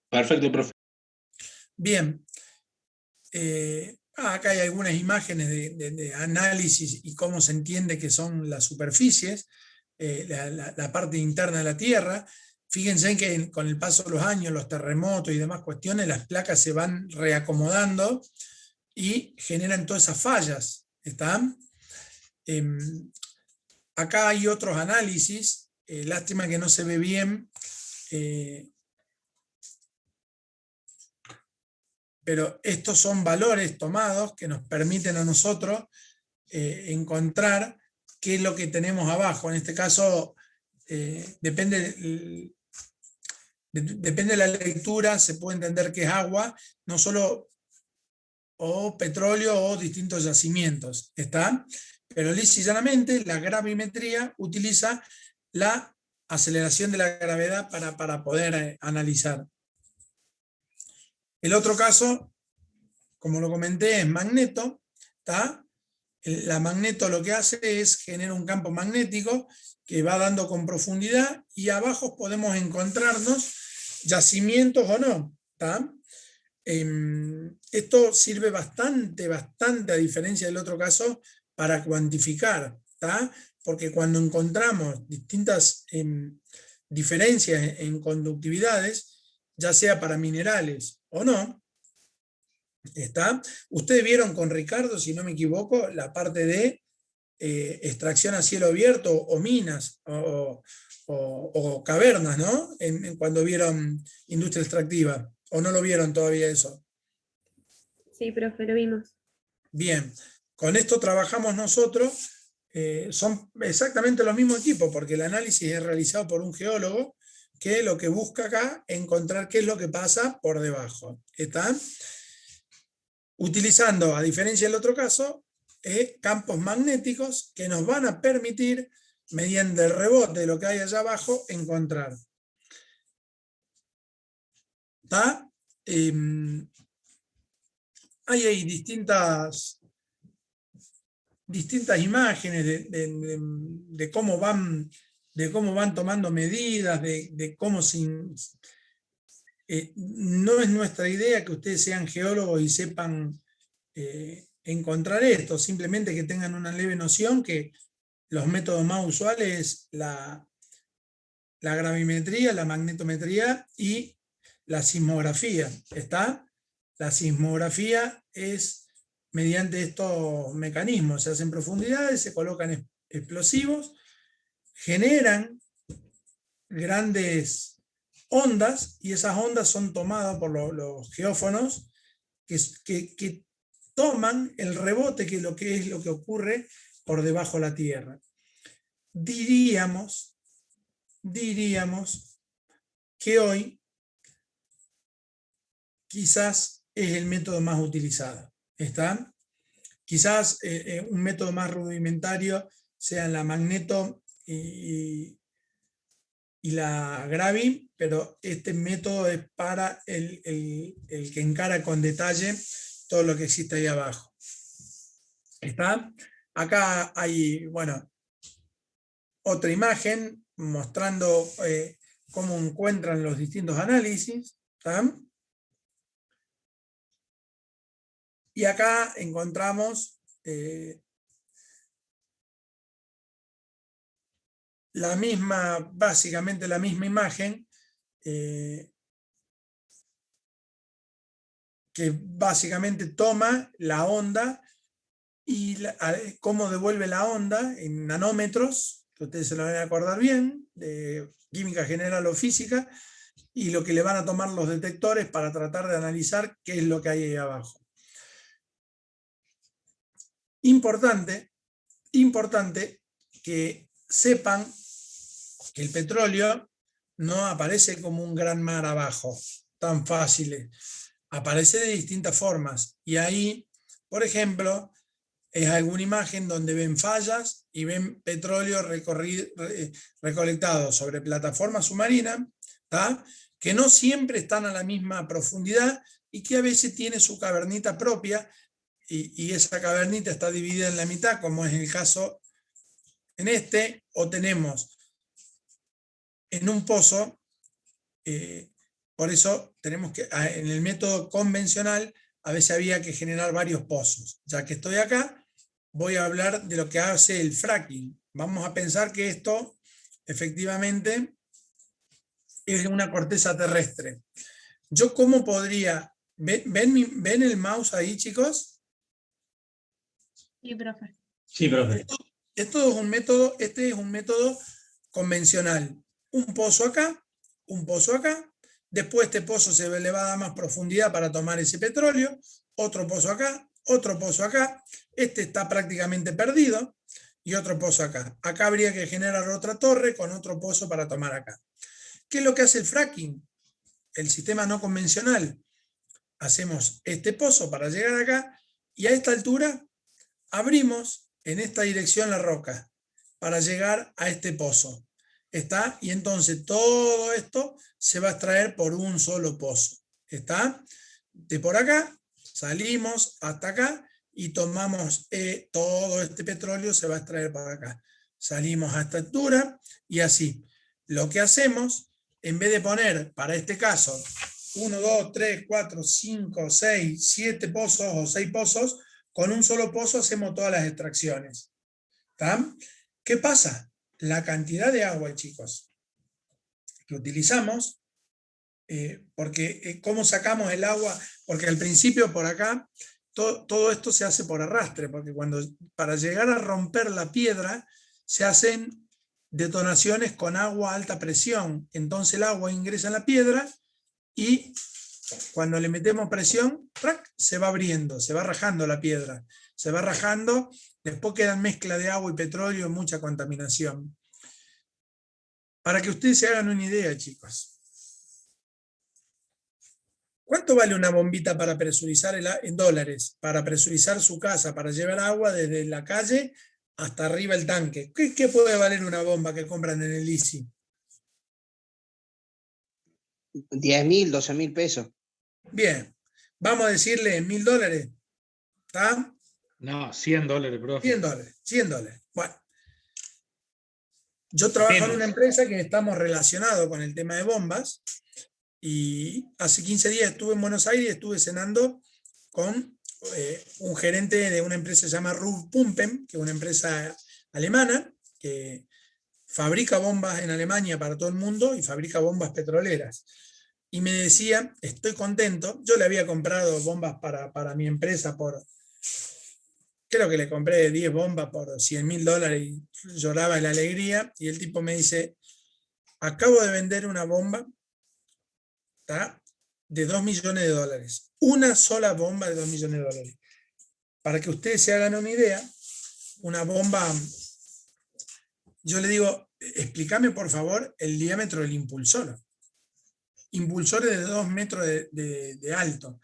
Perfecto, profe. Bien. Acá hay algunas imágenes de análisis y cómo se entiende que son las superficies, la parte interna de la Tierra. Fíjense que con el paso de los años, los terremotos y demás cuestiones, las placas se van reacomodando y generan todas esas fallas. ¿Están? Acá hay otros análisis, lástima que no se ve bien, pero estos son valores tomados que nos permiten a nosotros encontrar qué es lo que tenemos abajo. En este caso, depende de la lectura, se puede entender que es agua, no solo o petróleo o distintos yacimientos. ¿Está? Pero lisa y llanamente la gravimetría utiliza la aceleración de la gravedad para poder analizar. El otro caso, como lo comenté, es magneto. ¿Tá? La magneto lo que hace es generar un campo magnético que va dando con profundidad y abajo podemos encontrarnos yacimientos o no. ¿Tá? Esto sirve bastante, a diferencia del otro caso, para cuantificar, ¿tá? Porque cuando encontramos distintas diferencias en conductividades, ya sea para minerales o no, ¿Está? Ustedes vieron con Ricardo, si no me equivoco, la parte de extracción a cielo abierto o minas o cavernas, ¿no? Cuando vieron industria extractiva. ¿O no lo vieron todavía eso? Sí, profe, lo vimos. Bien, con esto trabajamos nosotros. Son exactamente los mismos equipos, porque el análisis es realizado por un geólogo que lo que busca acá es encontrar qué es lo que pasa por debajo. ¿Está? Utilizando, a diferencia del otro caso, campos magnéticos que nos van a permitir, mediante el rebote de lo que hay allá abajo, encontrar. ¿Está? Hay distintas imágenes de cómo van tomando medidas, de cómo no es nuestra idea que ustedes sean geólogos y sepan encontrar esto, simplemente que tengan una leve noción que los métodos más usuales es la gravimetría, la magnetometría y la sismografía. ¿Está? La sismografía es mediante estos mecanismos, se hacen profundidades, se colocan explosivos, generan grandes ondas y esas ondas son tomadas por los geófonos que toman el rebote que es lo que ocurre por debajo de la Tierra. Diríamos que hoy quizás es el método más utilizado. ¿Está? Quizás un método más rudimentario sea la magneto y la gravi, pero este método es para el que encara con detalle todo lo que existe ahí abajo. ¿Está? Acá hay, bueno, otra imagen mostrando cómo encuentran los distintos análisis. ¿Está? Y acá encontramos básicamente la misma imagen, que básicamente toma la onda y cómo devuelve la onda en nanómetros, que ustedes se lo van a acordar bien, de química general o física, y lo que le van a tomar los detectores para tratar de analizar qué es lo que hay ahí abajo. Importante que sepan que el petróleo no aparece como un gran mar abajo, tan fácil. Aparece de distintas formas. Y ahí, por ejemplo, es alguna imagen donde ven fallas y ven petróleo recolectado sobre plataformas submarinas, ¿tá? Que no siempre están a la misma profundidad y que a veces tiene su cavernita propia, y esa cavernita está dividida en la mitad, como es el caso en este, o tenemos en un pozo. Por eso tenemos que, en el método convencional, a veces había que generar varios pozos. Ya que estoy acá, voy a hablar de lo que hace el fracking. Vamos a pensar que esto efectivamente es una corteza terrestre. Yo, ¿cómo podría? ¿Ven el mouse ahí, chicos? Sí, profe. Sí, profe. Este es un método convencional. Un pozo acá, después este pozo se le va a dar más profundidad para tomar ese petróleo, otro pozo acá, este está prácticamente perdido, y otro pozo acá. Acá habría que generar otra torre con otro pozo para tomar acá. ¿Qué es lo que hace el fracking? El sistema no convencional. Hacemos este pozo para llegar acá, y a esta altura abrimos en esta dirección la roca para llegar a este pozo. ¿Está? Y entonces todo esto se va a extraer por un solo pozo. ¿Está? De por acá salimos hasta acá y tomamos todo este petróleo, se va a extraer para acá. Salimos a esta altura y así. Lo que hacemos, en vez de poner, para este caso, 1, 2, 3, 4, 5, 6, 7 pozos o 6 pozos, con un solo pozo hacemos todas las extracciones. ¿Está? ¿Qué pasa? La cantidad de agua, chicos, que utilizamos Porque ¿cómo sacamos el agua? Porque al principio por acá, todo esto se hace por arrastre, porque para llegar a romper la piedra se hacen detonaciones con agua a alta presión. Entonces el agua ingresa en la piedra y cuando le metemos presión, ¡trac!, se va abriendo, se va rajando la piedra, se va rajando, después quedan mezcla de agua y petróleo y mucha contaminación. Para que ustedes se hagan una idea, chicos. ¿Cuánto vale una bombita para presurizar en dólares? Para presurizar su casa, para llevar agua desde la calle hasta arriba el tanque. ¿Qué puede valer una bomba que compran en el ICI? 10.000, 12.000 pesos. Bien, vamos a decirle $1.000. ¿Está? No, $100, profe. $100. Bueno. Yo trabajo en una empresa que estamos relacionados con el tema de bombas y hace 15 días estuve en Buenos Aires y estuve cenando con un gerente de una empresa que se llama Ruhr Pumpen, que es una empresa alemana que fabrica bombas en Alemania para todo el mundo y fabrica bombas petroleras. Y me decía, estoy contento, yo le había comprado bombas para mi empresa creo que le compré 10 bombas por $100.000 y lloraba de la alegría. Y el tipo me dice, acabo de vender una bomba, ¿tá?, de $2 millones. Una sola bomba de $2 millones. Para que ustedes se hagan una idea, una bomba, yo le digo, explícame por favor el diámetro del impulsor. Impulsores de 2 metros de alto.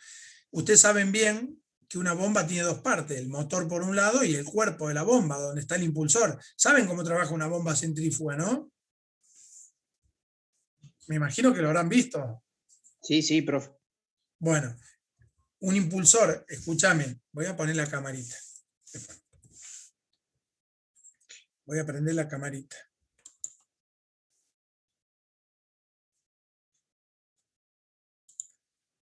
Ustedes saben bien que una bomba tiene dos partes, el motor por un lado y el cuerpo de la bomba, donde está el impulsor. ¿Saben cómo trabaja una bomba centrífuga, no? Me imagino que lo habrán visto. Sí, profe. Bueno, un impulsor, escúchame, voy a poner la camarita. Voy a prender la camarita.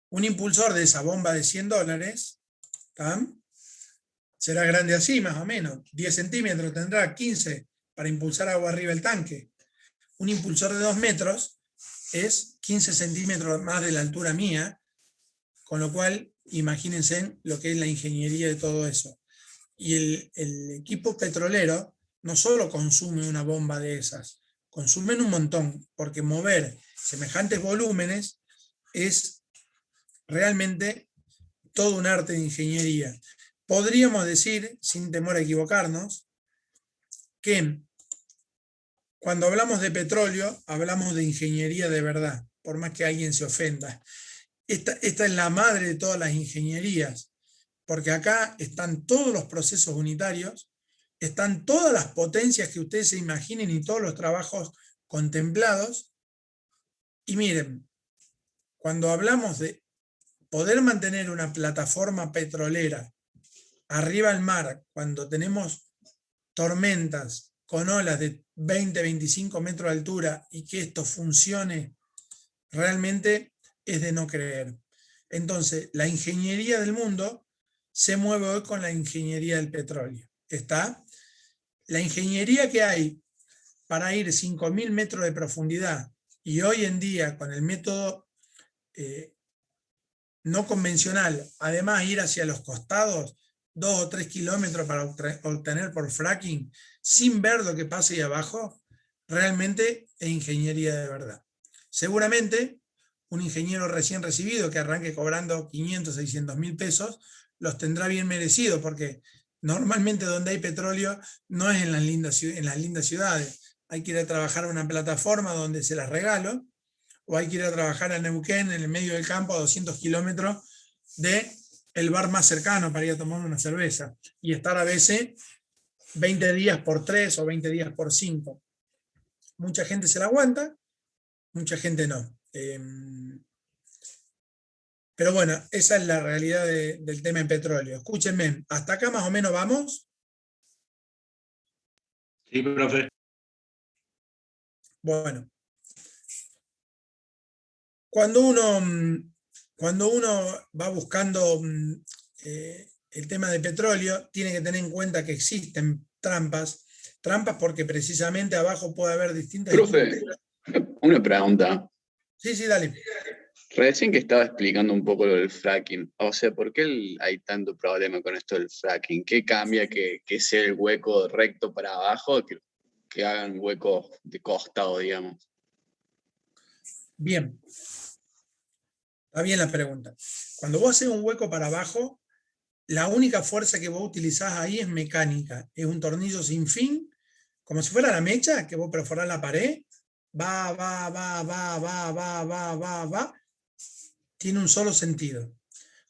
Un impulsor de esa bomba de $100, ¿tá?, será grande así, más o menos. 10 centímetros tendrá, 15, para impulsar agua arriba del tanque. Un impulsor de 2 metros es 15 centímetros más de la altura mía, con lo cual imagínense lo que es la ingeniería de todo eso. Y el equipo petrolero no solo consume una bomba de esas, consumen un montón, porque mover semejantes volúmenes es realmente todo un arte de ingeniería. Podríamos decir, sin temor a equivocarnos, que cuando hablamos de petróleo, hablamos de ingeniería de verdad, por más que alguien se ofenda. Esta es la madre de todas las ingenierías, porque acá están todos los procesos unitarios, están todas las potencias que ustedes se imaginen y todos los trabajos contemplados. Y miren, cuando hablamos de poder mantener una plataforma petrolera arriba al mar, cuando tenemos tormentas con olas de 20, 25 metros de altura y que esto funcione, realmente es de no creer. Entonces, la ingeniería del mundo se mueve hoy con la ingeniería del petróleo. ¿Está? La ingeniería que hay para ir 5.000 metros de profundidad y hoy en día con el método no convencional, además ir hacia los costados 2 o 3 kilómetros para obtener por fracking, sin ver lo que pasa ahí abajo, realmente es ingeniería de verdad. Seguramente un ingeniero recién recibido que arranque cobrando 500, 600 mil pesos, los tendrá bien merecidos, porque normalmente donde hay petróleo no es en las lindas ciudades. Hay que ir a trabajar a una plataforma donde se las regalo, o hay que ir a trabajar a Neuquén, en el medio del campo, a 200 kilómetros del bar más cercano para ir a tomar una cerveza, y estar a veces 20 días por 3 o 20 días por 5. Mucha gente se la aguanta, mucha gente no. Pero bueno, esa es la realidad del tema en petróleo. Escúchenme, ¿hasta acá más o menos vamos? Sí, profe. Bueno. Cuando uno va buscando el tema de petróleo, tiene que tener en cuenta que existen trampas porque precisamente abajo puede haber distintas... Profe, una pregunta. Sí, dale. Recién que estaba explicando un poco lo del fracking, o sea, ¿por qué hay tanto problema con esto del fracking? ¿Qué cambia que sea el hueco recto para abajo que hagan huecos de costado, digamos? Bien, está bien la pregunta. Cuando vos haces un hueco para abajo, la única fuerza que vos utilizás ahí es mecánica. Es un tornillo sin fin, como si fuera la mecha que vos perforás la pared. Va, va, va, va, va, va, va, va, va. Tiene un solo sentido.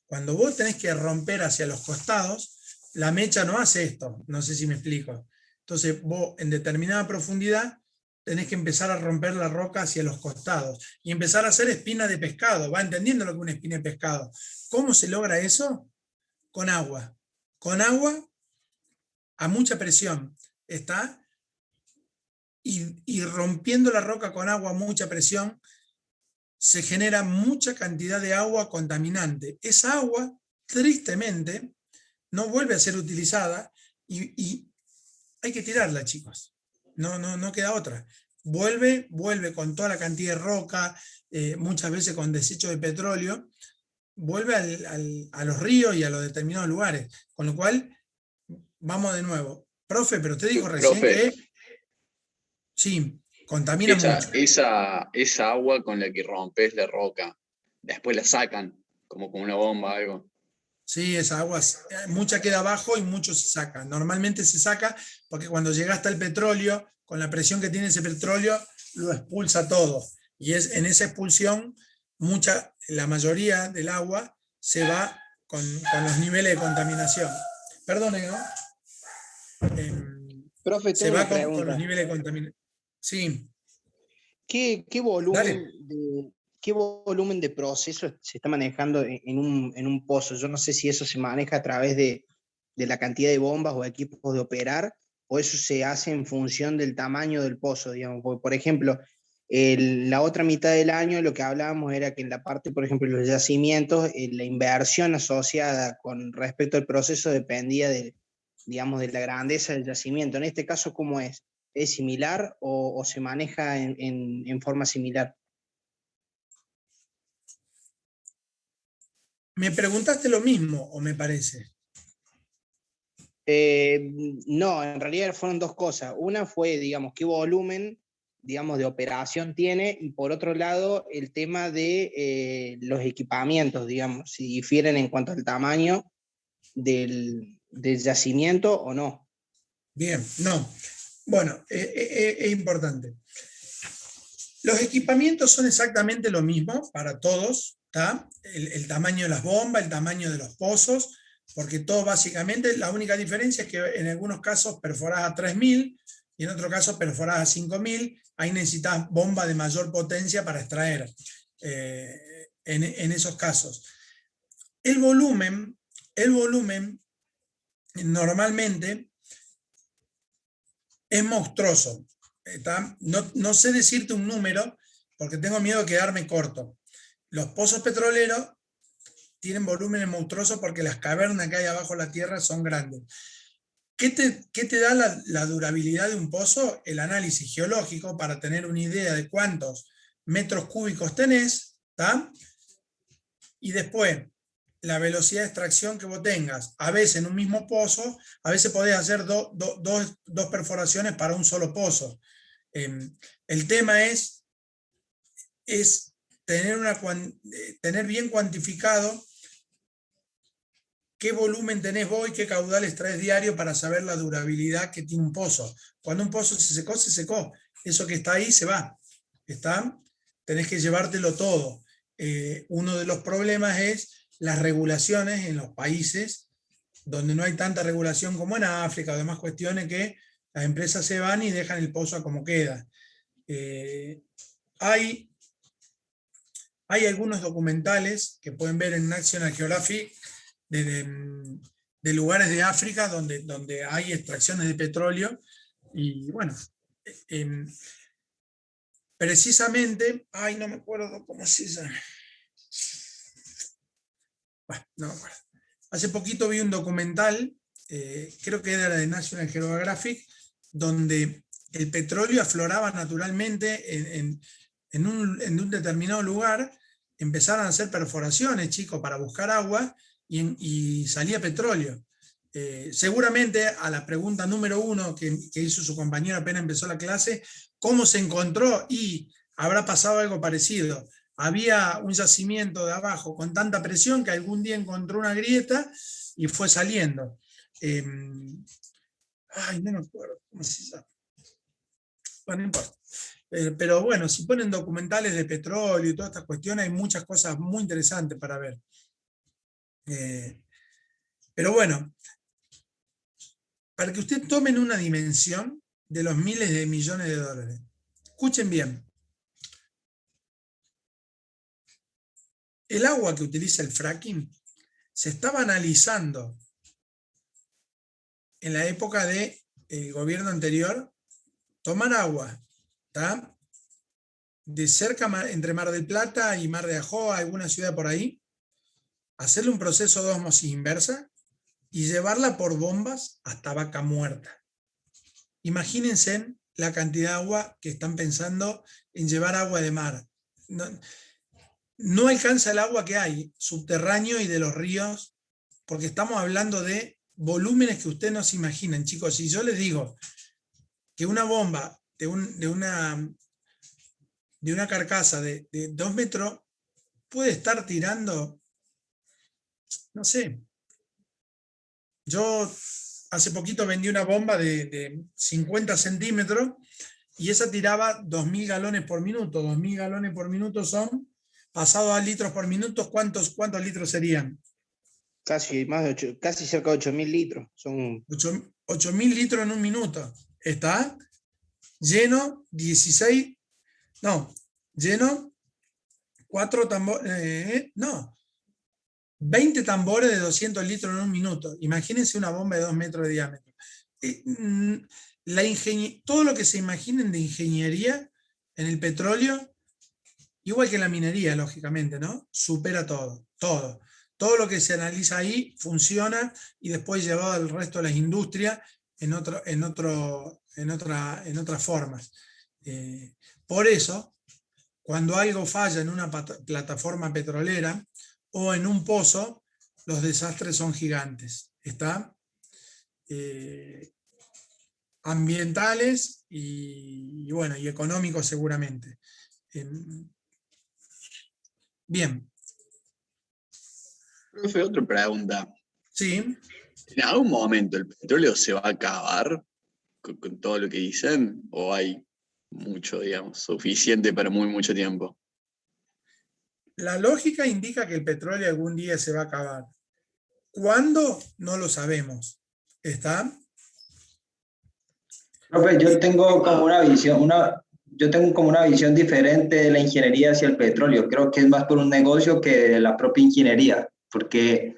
Cuando vos tenés que romper hacia los costados, la mecha no hace esto. No sé si me explico. Entonces vos en determinada profundidad tenés que empezar a romper la roca hacia los costados y empezar a hacer espina de pescado. ¿Va entendiendo lo que es una espina de pescado? ¿Cómo se logra eso? Con agua. Con agua a mucha presión. ¿Está? Y rompiendo la roca con agua a mucha presión, se genera mucha cantidad de agua contaminante. Esa agua, tristemente, no vuelve a ser utilizada y hay que tirarla, chicos. No queda otra. Vuelve con toda la cantidad de roca, muchas veces con desecho de petróleo, vuelve a los ríos y a los determinados lugares. Con lo cual, vamos de nuevo. Profe, pero usted dijo recién Profe, que sí, contamina mucho. esa agua con la que rompes la roca, después la sacan, como con una bomba o algo. Sí, esa agua, mucha queda abajo y mucho se saca. Normalmente se saca porque cuando llega hasta el petróleo, con la presión que tiene ese petróleo, lo expulsa todo. Y es en esa expulsión, la mayoría del agua se va con los niveles de contaminación. Perdone, ¿no? Profe, Se tengo va una con pregunta. los niveles de contaminación. Sí, ¿Qué dale. volumen de proceso se está manejando en un pozo? Yo no sé si eso se maneja a través de la cantidad de bombas o equipos de operar, o eso se hace en función del tamaño del pozo, digamos. Por ejemplo, la otra mitad del año lo que hablábamos era que en la parte, por ejemplo, de los yacimientos, la inversión asociada con respecto al proceso dependía digamos, de la grandeza del yacimiento. En este caso, ¿cómo es? ¿Es similar o se maneja en forma similar? Me preguntaste lo mismo, o me parece. No, en realidad fueron dos cosas. Una fue, digamos, qué volumen, digamos, de operación tiene, y por otro lado, el tema de los equipamientos, digamos, si difieren en cuanto al tamaño del yacimiento o no. Bien, no. Bueno, es importante. Los equipamientos son exactamente lo mismo para todos, ¿tá? El tamaño de las bombas, el tamaño de los pozos, porque todo básicamente, la única diferencia es que en algunos casos perforás a 3000 y en otros casos perforás a 5000, ahí necesitas bomba de mayor potencia para extraer en esos casos. El volumen normalmente es monstruoso. No sé decirte un número porque tengo miedo de quedarme corto. Los pozos petroleros tienen volúmenes monstruosos porque las cavernas que hay abajo de la tierra son grandes. ¿Qué te da la durabilidad de un pozo? El análisis geológico para tener una idea de cuántos metros cúbicos tenés, ¿tá? Y después la velocidad de extracción que vos tengas. A veces en un mismo pozo, a veces podés hacer dos perforaciones para un solo pozo. El tema es tener bien cuantificado qué volumen tenés vos y qué caudal extraes diario para saber la durabilidad que tiene un pozo. Cuando un pozo se secó, se secó. Eso que está ahí se va. Tenés que llevártelo todo. Uno de los problemas es las regulaciones en los países donde no hay tanta regulación como en África o demás cuestiones, que las empresas se van y dejan el pozo a como queda. Hay algunos documentales que pueden ver en National Geographic de lugares de África donde hay extracciones de petróleo y bueno, precisamente, no me acuerdo cómo se llama. Bueno, no me acuerdo. Hace poquito vi un documental, creo que era de National Geographic, donde el petróleo afloraba naturalmente en un determinado lugar empezaron a hacer perforaciones, chicos, para buscar agua y salía petróleo. Seguramente a la pregunta número 1 que hizo su compañero apenas empezó la clase, ¿cómo se encontró? Y habrá pasado algo parecido. Había un yacimiento de abajo con tanta presión que algún día encontró una grieta y fue saliendo. Ay, no me acuerdo cómo se llama. Bueno, no importa. Pero bueno, si ponen documentales de petróleo y todas estas cuestiones, hay muchas cosas muy interesantes para ver. Pero bueno, para que ustedes tomen una dimensión de los miles de millones de dólares. Escuchen bien. El agua que utiliza el fracking se estaba analizando en la época del gobierno anterior, tomar agua, ¿tá? De cerca entre Mar del Plata y Mar de Ajó, alguna ciudad por ahí, hacerle un proceso de ósmosis inversa y llevarla por bombas hasta Vaca Muerta. Imagínense la cantidad de agua que están pensando en llevar agua de mar. No alcanza el agua que hay subterráneo y de los ríos, porque estamos hablando de volúmenes que ustedes no se imaginan, chicos. Si yo les digo que una bomba de una carcasa de 2 metros puede estar tirando, no sé. Yo hace poquito vendí una bomba de 50 centímetros y esa tiraba 2.000 galones por minuto. 2.000 galones por minuto son, pasado a litros por minuto, ¿cuántos litros serían? Casi cerca de 8.000 litros. Son 8.000 litros en un minuto. Está lleno 20 tambores de 200 litros en un minuto. Imagínense una bomba de 2 metros de diámetro. Todo lo que se imaginen de ingeniería en el petróleo, igual que en la minería, lógicamente, ¿no? Supera todo. Todo lo que se analiza ahí funciona y después llevado al resto de las industrias en otras formas. Por eso, cuando algo falla en una plataforma petrolera o en un pozo, los desastres son gigantes. ¿Está? Ambientales y económicos seguramente. Bien. Profe, otra pregunta. Sí. ¿En algún momento el petróleo se va a acabar con todo lo que dicen? ¿O hay mucho, digamos, suficiente para muy mucho tiempo? La lógica indica que el petróleo algún día se va a acabar. ¿Cuándo? No lo sabemos. ¿Está? Profe, yo tengo como una visión diferente de la ingeniería hacia el petróleo. Creo que es más por un negocio que de la propia ingeniería, porque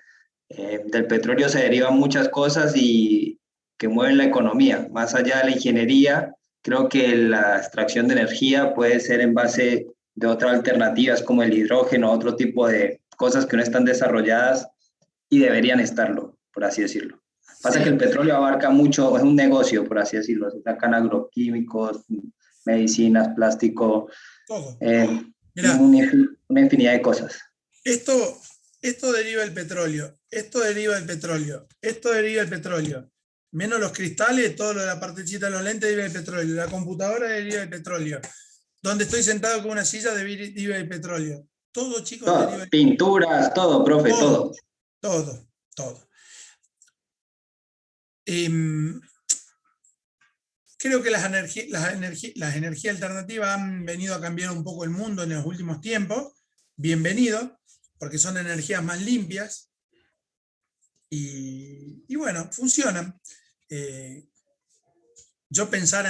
del petróleo se derivan muchas cosas y que mueven la economía. Más allá de la ingeniería, creo que la extracción de energía puede ser en base de otras alternativas como el hidrógeno, otro tipo de cosas que no están desarrolladas y deberían estarlo, por así decirlo. Pasa que el petróleo abarca mucho, es un negocio, por así decirlo. Se sacan agroquímicos, medicinas, plástico, Mirá, una infinidad de cosas. Esto deriva del petróleo, esto deriva del petróleo, esto deriva del petróleo. Menos los cristales, todo lo de la partecita de los lentes deriva del petróleo. La computadora deriva del petróleo. Donde estoy sentado con una silla deriva del petróleo. Todo, chicos, todo, deriva del pinturas, todo, profe, todo. Todo. Creo que las energías alternativas han venido a cambiar un poco el mundo en los últimos tiempos. Bienvenido, porque son energías más limpias y bueno, funcionan. Yo pensar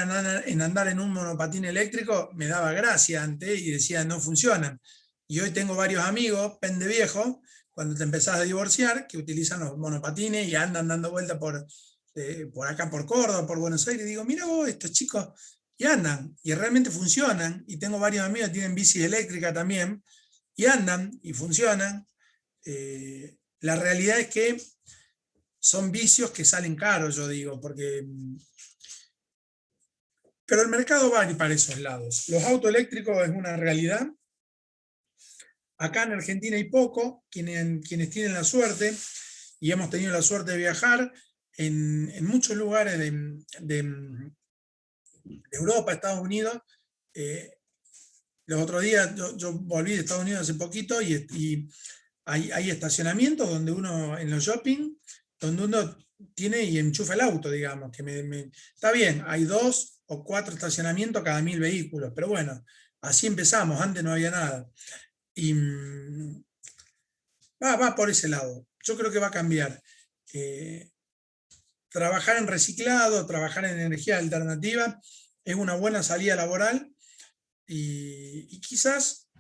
en andar en un monopatín eléctrico me daba gracia antes y decía no funcionan. Y hoy tengo varios amigos, pendeviejo, cuando te empezás a divorciar, que utilizan los monopatines y andan dando vueltas por acá, por Córdoba, por Buenos Aires, y digo, mira vos, estos chicos, y andan, y realmente funcionan, y tengo varios amigos que tienen bici eléctrica también, y andan, y funcionan. La realidad es que son vicios que salen caros, yo digo, pero el mercado va para esos lados. Los autos eléctricos es una realidad. Acá en Argentina hay poco, quienes tienen la suerte, y hemos tenido la suerte de viajar en muchos lugares de Europa, Estados Unidos. Los otros días yo volví de Estados Unidos hace poquito y hay estacionamientos donde uno, en los shopping, donde uno tiene y enchufa el auto, digamos, que está bien, hay 2 o 4 estacionamientos cada 1000 vehículos, pero bueno, así empezamos, antes no había nada. Y va por ese lado. Yo creo que va a cambiar. Trabajar en reciclado, trabajar en energía alternativa es una buena salida laboral y quizás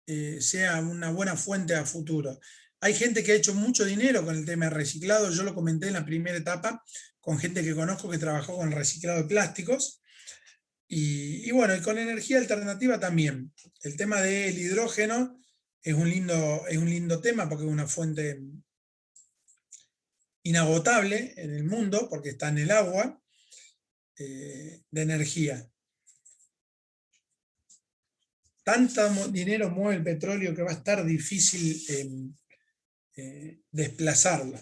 sea una buena fuente a futuro. Hay gente que ha hecho mucho dinero con el tema de reciclado. Yo lo comenté en la primera etapa con gente que conozco que trabajó con el reciclado de plásticos. Y bueno, y con energía alternativa también. El tema del hidrógeno es un lindo tema porque es una fuente inagotable en el mundo, porque está en el agua, de energía. Tanto dinero mueve el petróleo que va a estar difícil desplazarlo.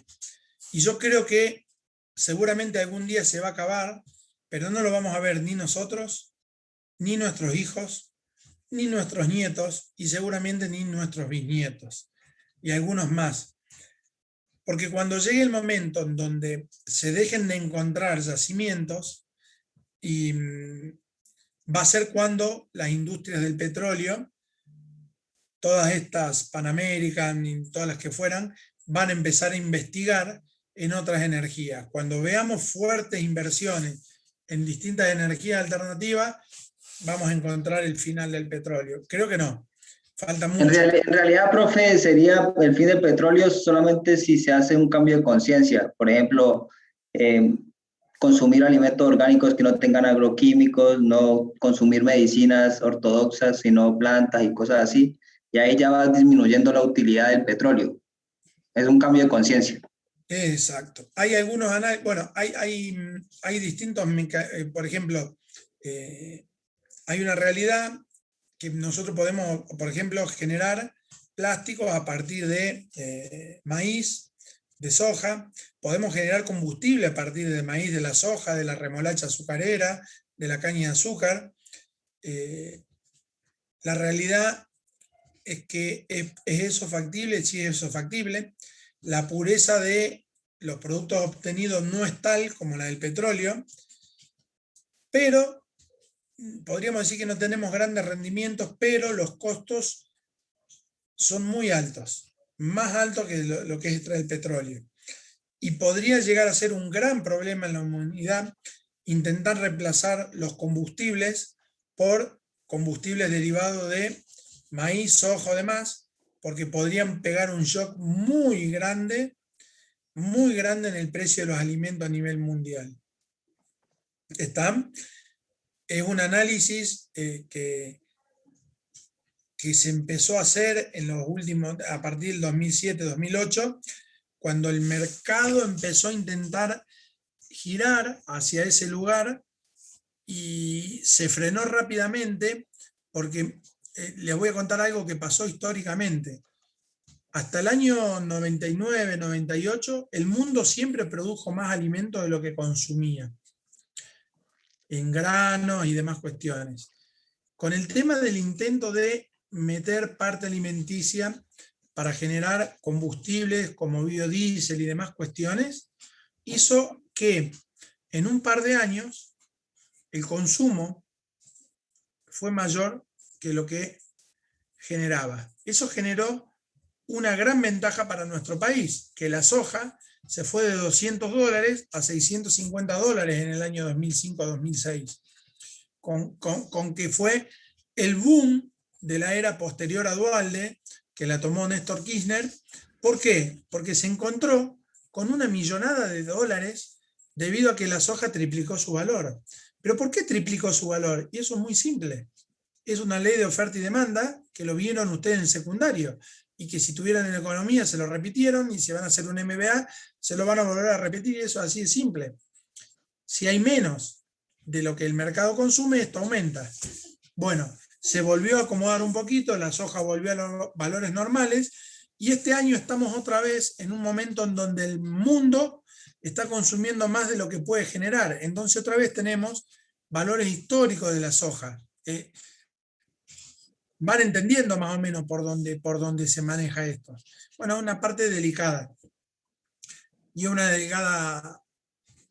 Y yo creo que seguramente algún día se va a acabar, pero no lo vamos a ver ni nosotros, ni nuestros hijos, ni nuestros nietos, y seguramente ni nuestros bisnietos, y algunos más. Porque cuando llegue el momento en donde se dejen de encontrar yacimientos, y va a ser cuando las industrias del petróleo, todas estas Pan American y todas las que fueran, van a empezar a investigar en otras energías. Cuando veamos fuertes inversiones en distintas energías alternativas, vamos a encontrar el final del petróleo. Creo que no, falta mucho. En realidad, profe, sería el fin del petróleo solamente si se hace un cambio de conciencia. Por ejemplo, consumir alimentos orgánicos que no tengan agroquímicos, no consumir medicinas ortodoxas, sino plantas y cosas así. Y ahí ya va disminuyendo la utilidad del petróleo. Es un cambio de conciencia. Exacto. Hay algunos análisis, bueno, hay distintos, por ejemplo, hay una realidad que nosotros podemos, por ejemplo, generar plásticos a partir de maíz, de soja, podemos generar combustible a partir de maíz, de la soja, de la remolacha azucarera, de la caña de azúcar. La realidad es que ¿es eso factible? Sí, es eso factible. La pureza de los productos obtenidos no es tal como la del petróleo, pero podríamos decir que no tenemos grandes rendimientos, pero los costos son muy altos, más altos que lo que es extraer el petróleo. Y podría llegar a ser un gran problema en la humanidad intentar reemplazar los combustibles por combustibles derivados de maíz, soja o demás, porque podrían pegar un shock muy grande en el precio de los alimentos a nivel mundial. ¿Está? Es un análisis que se empezó a hacer en los últimos, a partir del 2007-2008, cuando el mercado empezó a intentar girar hacia ese lugar y se frenó rápidamente porque les voy a contar algo que pasó históricamente. Hasta el año 99-98, el mundo siempre produjo más alimentos de lo que consumía, en granos y demás cuestiones. Con el tema del intento de meter parte alimenticia para generar combustibles como biodiesel y demás cuestiones, hizo que en un par de años el consumo fue mayor que lo que generaba. Eso generó una gran ventaja para nuestro país, que la soja se fue de $200 a $650 en el año 2005-2006, con que fue el boom de la era posterior a Duhalde, que la tomó Néstor Kirchner. ¿Por qué? Porque se encontró con una millonada de dólares debido a que la soja triplicó su valor. ¿Pero por qué triplicó su valor? Y eso es muy simple. Es una ley de oferta y demanda, que lo vieron ustedes en secundario, y que si tuvieran en economía se lo repitieron, y si van a hacer un MBA se lo van a volver a repetir, y eso es así de simple. Si hay menos de lo que el mercado consume, esto aumenta. Bueno, se volvió a acomodar un poquito, la soja volvió a los valores normales, y este año estamos otra vez en un momento en donde el mundo está consumiendo más de lo que puede generar. Entonces otra vez tenemos valores históricos de la soja. Van entendiendo más o menos por dónde se maneja esto. Bueno, una parte delicada y una delicada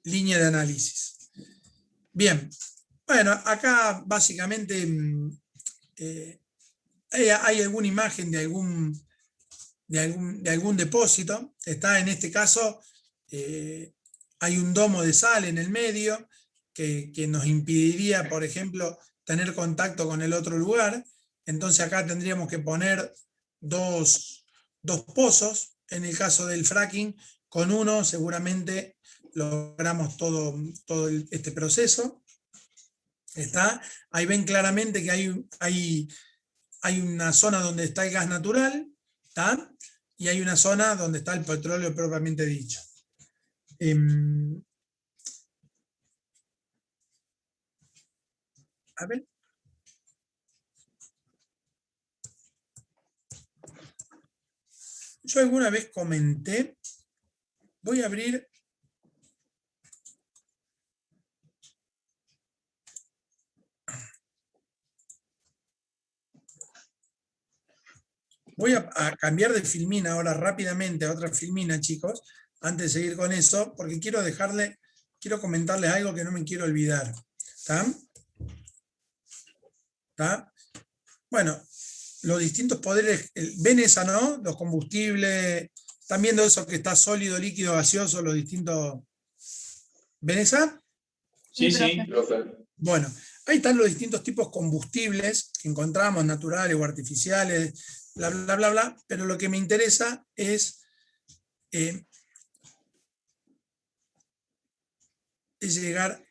línea de análisis. Bien, bueno, acá básicamente hay alguna imagen de algún depósito. Está en este caso, hay un domo de sal en el medio que nos impediría, por ejemplo, tener contacto con el otro lugar. Entonces acá tendríamos que poner dos pozos. En el caso del fracking, con uno seguramente logramos todo este proceso. ¿Está? Ahí ven claramente que hay una zona donde está el gas natural, ¿está? Y hay una zona donde está el petróleo propiamente dicho. A ver. Yo alguna vez comenté, voy a abrir voy a cambiar de filmina ahora rápidamente a otra filmina, chicos, antes de seguir con eso, porque quiero comentarles algo que no me quiero olvidar. ¿Está? ¿Está? Bueno, los distintos poderes, ven esa, ¿no? Los combustibles, están viendo eso que está sólido, líquido, gaseoso, los distintos. ¿Ven esa? Sí, sí. Bueno, ahí están los distintos tipos de combustibles que encontramos, naturales o artificiales, bla, bla, bla, bla, pero lo que me interesa es llegar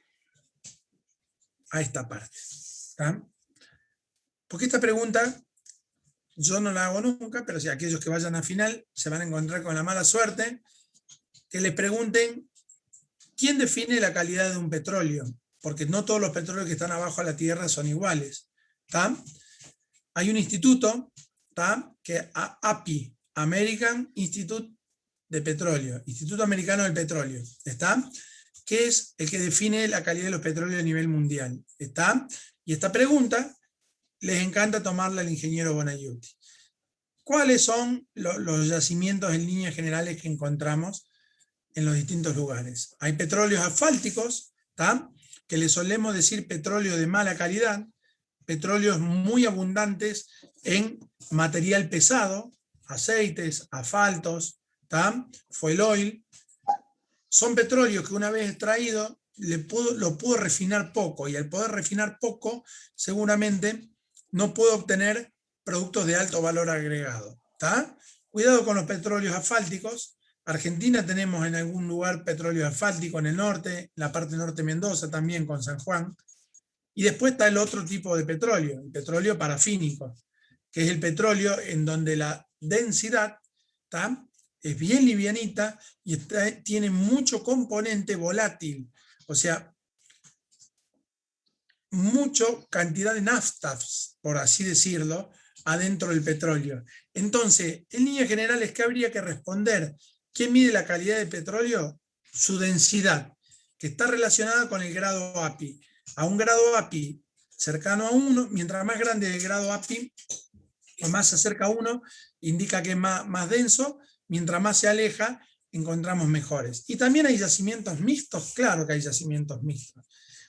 a esta parte. ¿Está? Porque esta pregunta yo no la hago nunca, pero si aquellos que vayan a final se van a encontrar con la mala suerte que les pregunten ¿quién define la calidad de un petróleo? Porque no todos los petróleos que están abajo de la tierra son iguales. ¿Está? Hay un instituto, ¿está? Que API, American Institute de Petróleo, Instituto Americano del Petróleo, ¿está? Que es el que define la calidad de los petróleos a nivel mundial. ¿Está? Y esta pregunta les encanta tomarla al ingeniero Bonaiuti. ¿Cuáles son los yacimientos en líneas generales que encontramos en los distintos lugares? Hay petróleos asfálticos, ¿tá? Que le solemos decir petróleo de mala calidad, petróleos muy abundantes en material pesado, aceites, asfaltos, ¿tá? Fuel oil. Son petróleos que una vez extraído lo pudo refinar poco, y al poder refinar poco, seguramente no puedo obtener productos de alto valor agregado. ¿Tá? Cuidado con los petróleos asfálticos. Argentina tenemos en algún lugar petróleo asfáltico en el norte, la parte norte de Mendoza también con San Juan. Y después está el otro tipo de petróleo, el petróleo parafínico, que es el petróleo en donde la densidad, ¿tá? Es bien livianita y tiene mucho componente volátil, o sea, mucha cantidad de naftas, por así decirlo, adentro del petróleo. Entonces, en líneas generales, ¿qué habría que responder? ¿Quién mide la calidad del petróleo? Su densidad, que está relacionada con el grado API. A un grado API cercano a 1, mientras más grande el grado API, o más se acerca a 1, indica que es más denso, mientras más se aleja, encontramos mejores. Y también hay yacimientos mixtos, claro que hay yacimientos mixtos.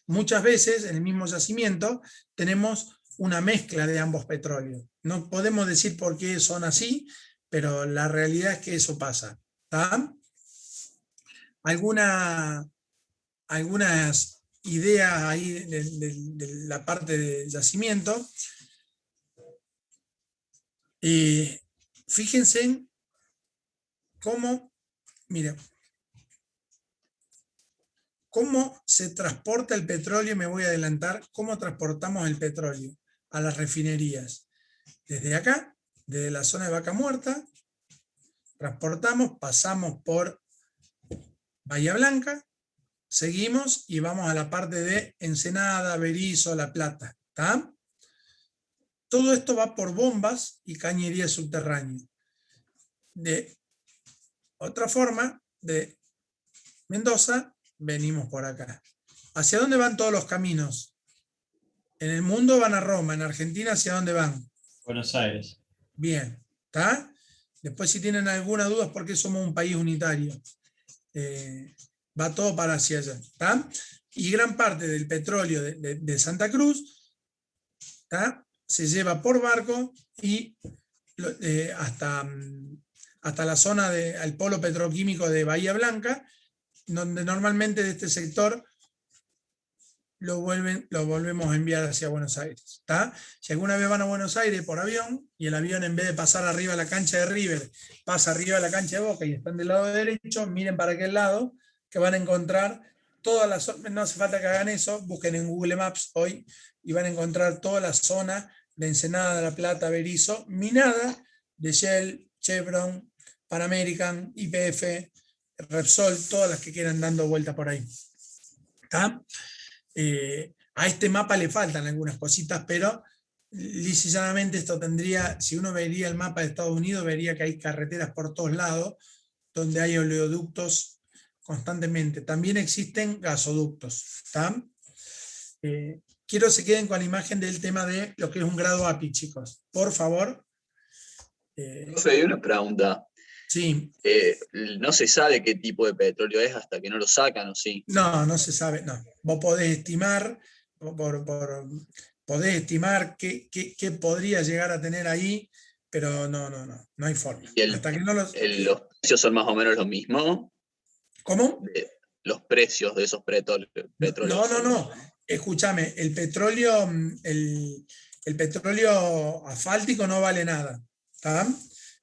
Muchas veces en el mismo yacimiento tenemos una mezcla de ambos petróleos. No podemos decir por qué son así, pero la realidad es que eso pasa. ¿Tá? Algunas ideas ahí de la parte de yacimiento. Fíjense en cómo, mira, cómo se transporta el petróleo, me voy a adelantar, cómo transportamos el petróleo a las refinerías. Desde acá, desde la zona de Vaca Muerta, transportamos, pasamos por Bahía Blanca, seguimos y vamos a la parte de Ensenada, Berisso, La Plata. ¿Tá? todo esto va por bombas y cañería subterránea. De otra forma, de Mendoza, venimos por acá. ¿Hacia dónde van todos los caminos? En el mundo van a Roma, en Argentina, ¿hacia dónde van? Buenos Aires. Bien, ¿está? Después, si tienen alguna duda, es porque somos un país unitario. Va todo para hacia allá, ¿está? Y gran parte del petróleo de Santa Cruz, ¿está? Se lleva por barco y hasta la zona al polo petroquímico de Bahía Blanca, donde normalmente de este sector lo volvemos a enviar hacia Buenos Aires. ¿Está? Si alguna vez van a Buenos Aires por avión, y el avión en vez de pasar arriba de la cancha de River, pasa arriba de la cancha de Boca y están del lado derecho, miren para aquel lado, que van a encontrar todas las zonas. No hace falta que hagan eso, busquen en Google Maps hoy y van a encontrar toda la zona de Ensenada, de La Plata, Berisso, minada de Shell, Chevron, Pan American, YPF, Repsol, todas las que quieran dando vuelta por ahí. ¿Está? A este mapa le faltan algunas cositas, pero lisillanamente esto tendría, si uno vería el mapa de Estados Unidos, vería que hay carreteras por todos lados, donde hay oleoductos constantemente. También existen gasoductos. ¿Está? Quiero que se queden con la imagen del tema de lo que es un grado API, chicos. Por favor. Profe, hay una pregunta. Sí. No se sabe qué tipo de petróleo es hasta que no lo sacan, ¿o sí? No se sabe, no. Vos podés estimar, podés estimar qué podría llegar a tener ahí, pero no hay forma. ¿Y hasta que no los precios son más o menos los mismos? ¿Cómo? Los precios de esos petróleos. No. Escúchame, el petróleo asfáltico no vale nada. ¿Está?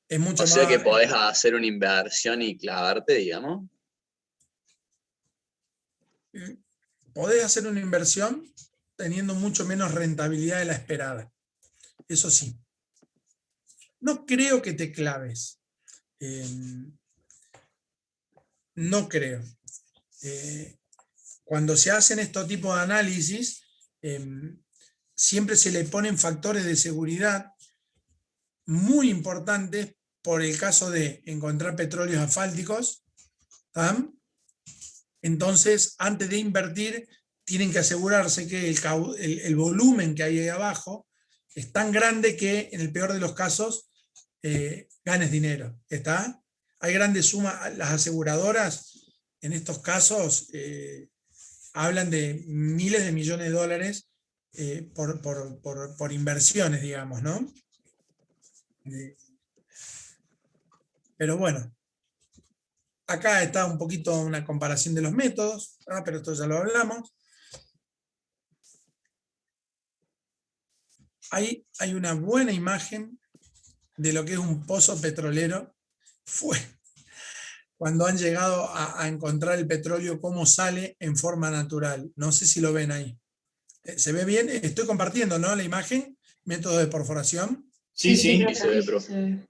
Es mucho o sea más, que podés hacer una inversión y clavarte, digamos. Podés hacer una inversión teniendo mucho menos rentabilidad de la esperada. Eso sí. No creo que te claves. No creo. Cuando se hacen estos tipos de análisis, siempre se le ponen factores de seguridad muy importantes por el caso de encontrar petróleos asfálticos. ¿tá? Entonces, antes de invertir, tienen que asegurarse que el volumen que hay ahí abajo es tan grande que, en el peor de los casos, ganes dinero. ¿Está? Hay grandes sumas. Las aseguradoras, en estos casos, hablan de miles de millones de dólares por inversiones, digamos, ¿no? Pero bueno, acá está un poquito una comparación de los métodos, pero esto ya lo hablamos. Ahí hay una buena imagen de lo que es un pozo petrolero. Fue cuando han llegado a encontrar el petróleo, cómo sale en forma natural. No sé si lo ven ahí. ¿Se ve bien? Estoy compartiendo, ¿no? La imagen, método de perforación. Sí, se ve, profe.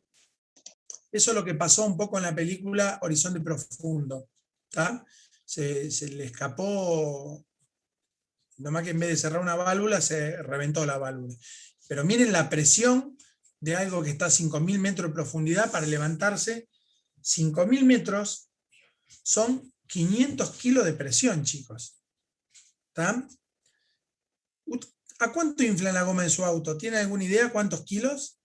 Eso es lo que pasó un poco en la película Horizonte Profundo. ¿tá? Se le escapó, nomás que en vez de cerrar una válvula, se reventó la válvula. Pero miren la presión de algo que está a 5.000 metros de profundidad para levantarse. 5.000 metros son 500 kilos de presión, chicos. ¿Tá? ¿A cuánto inflan la goma de su auto? ¿Tiene alguna idea cuántos kilos?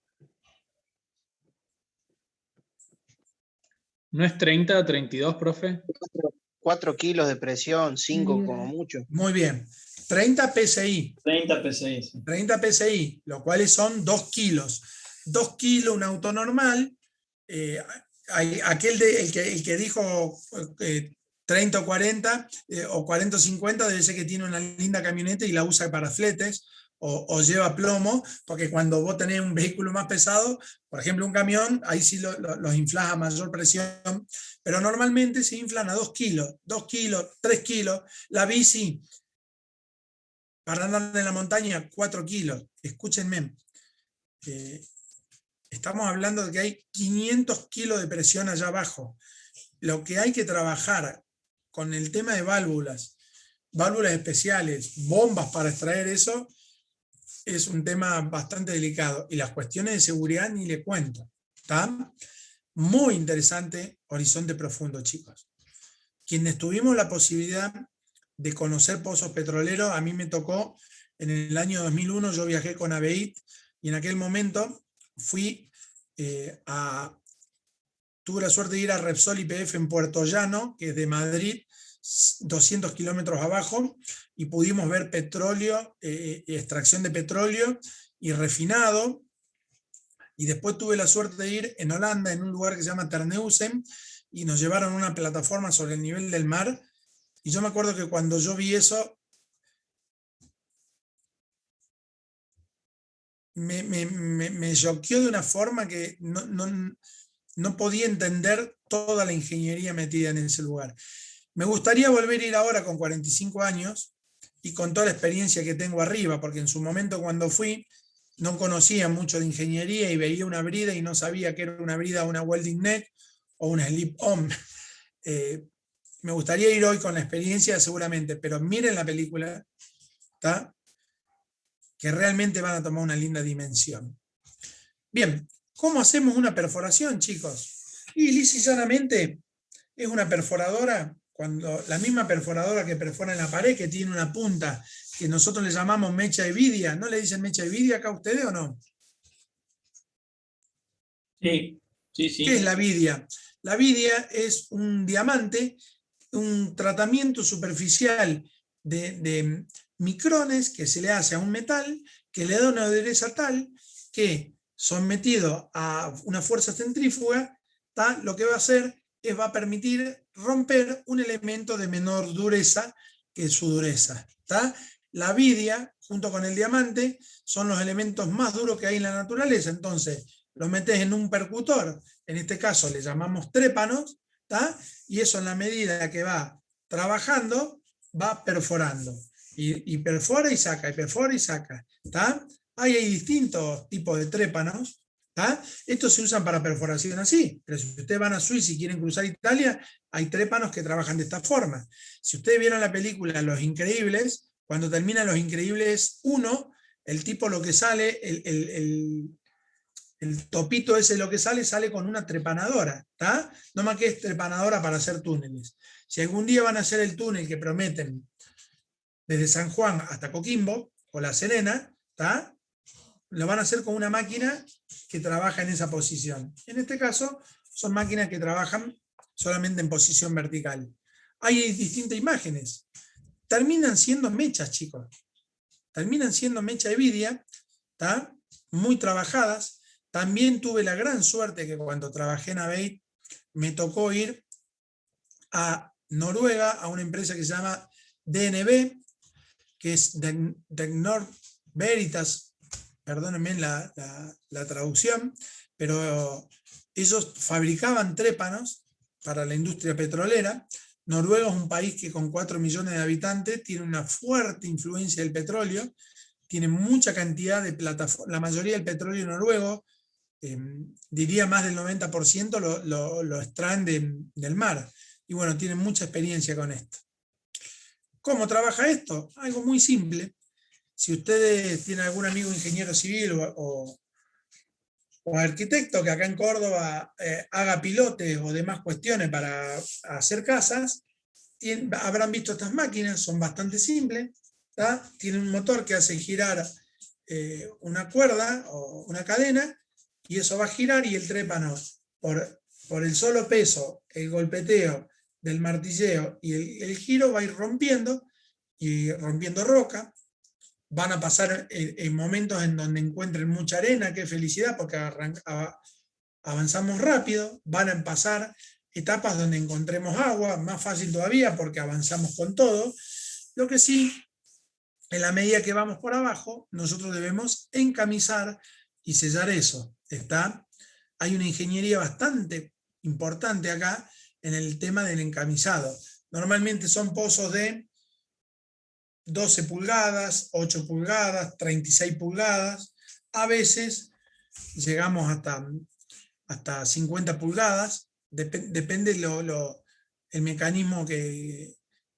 ¿No es 30 o 32, profe? 4 kilos de presión, 5 como mucho. Muy bien. 30 PSI. 30 PSI. Sí. 30 PSI, lo cual son 2 kilos. 2 kilos un auto normal. El que dijo 30 o 40 o 40 o 50 debe ser que tiene una linda camioneta y la usa para fletes o lleva plomo, porque cuando vos tenés un vehículo más pesado, por ejemplo un camión, ahí sí los inflás a mayor presión, pero normalmente se inflan a 2 kilos, 2 kilos, 3 kilos. La bici, para andar en la montaña, 4 kilos. Escúchenme, estamos hablando de que hay 500 kilos de presión allá abajo. Lo que hay que trabajar con el tema de válvulas especiales, bombas para extraer eso, es un tema bastante delicado. Y las cuestiones de seguridad ni le cuento. ¿Está? Muy interesante Horizonte Profundo, chicos. Quienes tuvimos la posibilidad de conocer pozos petroleros, a mí me tocó en el año 2001, yo viajé con ABEIT y en aquel momento fui tuve la suerte de ir a Repsol YPF en Puerto Llano, que es de Madrid, 200 kilómetros abajo, y pudimos ver petróleo, extracción de petróleo y refinado. Y después tuve la suerte de ir en Holanda, en un lugar que se llama Terneuzen, y nos llevaron a una plataforma sobre el nivel del mar. Y yo me acuerdo que cuando yo vi eso, me choqueó de una forma que no podía entender toda la ingeniería metida en ese lugar. Me gustaría volver a ir ahora con 45 años y con toda la experiencia que tengo arriba, porque en su momento cuando fui no conocía mucho de ingeniería y veía una brida y no sabía que era una brida, una welding neck o una slip-on. Me gustaría ir hoy con la experiencia seguramente, pero miren la película, ¿tá? Que realmente van a tomar una linda dimensión. Bien, ¿cómo hacemos una perforación, chicos? Y lisa y llanamente es una perforadora, cuando la misma perforadora que perfora en la pared, que tiene una punta que nosotros le llamamos mecha de vidia. ¿No le dicen mecha de vidia acá a ustedes o no? Sí, sí, sí. ¿Qué es la vidia? La vidia es un diamante, un tratamiento superficial de micrones que se le hace a un metal, que le da una dureza tal que, sometido a una fuerza centrífuga, lo que va a hacer es va a permitir romper un elemento de menor dureza que su dureza. La vidia, junto con el diamante, son los elementos más duros que hay en la naturaleza. Entonces, lo metes en un percutor, en este caso le llamamos trépanos, y eso en la medida que va trabajando, va perforando. Y perfora y saca, y perfora y saca. Hay distintos tipos de trépanos. Estos se usan para perforación así, pero si ustedes van a Suiza y quieren cruzar Italia, hay trépanos que trabajan de esta forma. Si ustedes vieron la película Los Increíbles, cuando termina Los Increíbles 1, el tipo lo que sale, el topito ese lo que sale con una trepanadora, no más que es trepanadora para hacer túneles. Si algún día van a hacer el túnel que prometen desde San Juan hasta Coquimbo o La Serena, lo van a hacer con una máquina que trabaja en esa posición. En este caso, son máquinas que trabajan solamente en posición vertical. Hay distintas imágenes. Terminan siendo mechas, chicos. Terminan siendo mechas de vidia, muy trabajadas. También tuve la gran suerte que cuando trabajé en ABEIT, me tocó ir a Noruega, a una empresa que se llama DNV, que es Degnord Veritas, perdónenme la traducción, pero ellos fabricaban trépanos para la industria petrolera. Noruega es un país que con 4 millones de habitantes tiene una fuerte influencia del petróleo, tiene mucha cantidad de plataformas, la mayoría del petróleo noruego, diría más del 90% lo extraen del mar. Y bueno, tienen mucha experiencia con esto. ¿Cómo trabaja esto? Algo muy simple. Si ustedes tienen algún amigo ingeniero civil o arquitecto que acá en Córdoba haga pilotes o demás cuestiones para hacer casas, habrán visto estas máquinas, son bastante simples, tienen un motor que hace girar una cuerda o una cadena, y eso va a girar, y el trépano, por el solo peso, el golpeteo del martilleo y el giro, va a ir rompiendo roca. Van a pasar en momentos en donde encuentren mucha arena, qué felicidad, porque avanzamos rápido. Van a pasar etapas donde encontremos agua, más fácil todavía, porque avanzamos con todo. Lo que sí, en la medida que vamos por abajo, nosotros debemos encamisar y sellar eso. Hay una ingeniería bastante importante acá en el tema del encamisado. Normalmente son pozos de 12 pulgadas, 8 pulgadas, 36 pulgadas. A veces llegamos hasta 50 pulgadas. Depende el mecanismo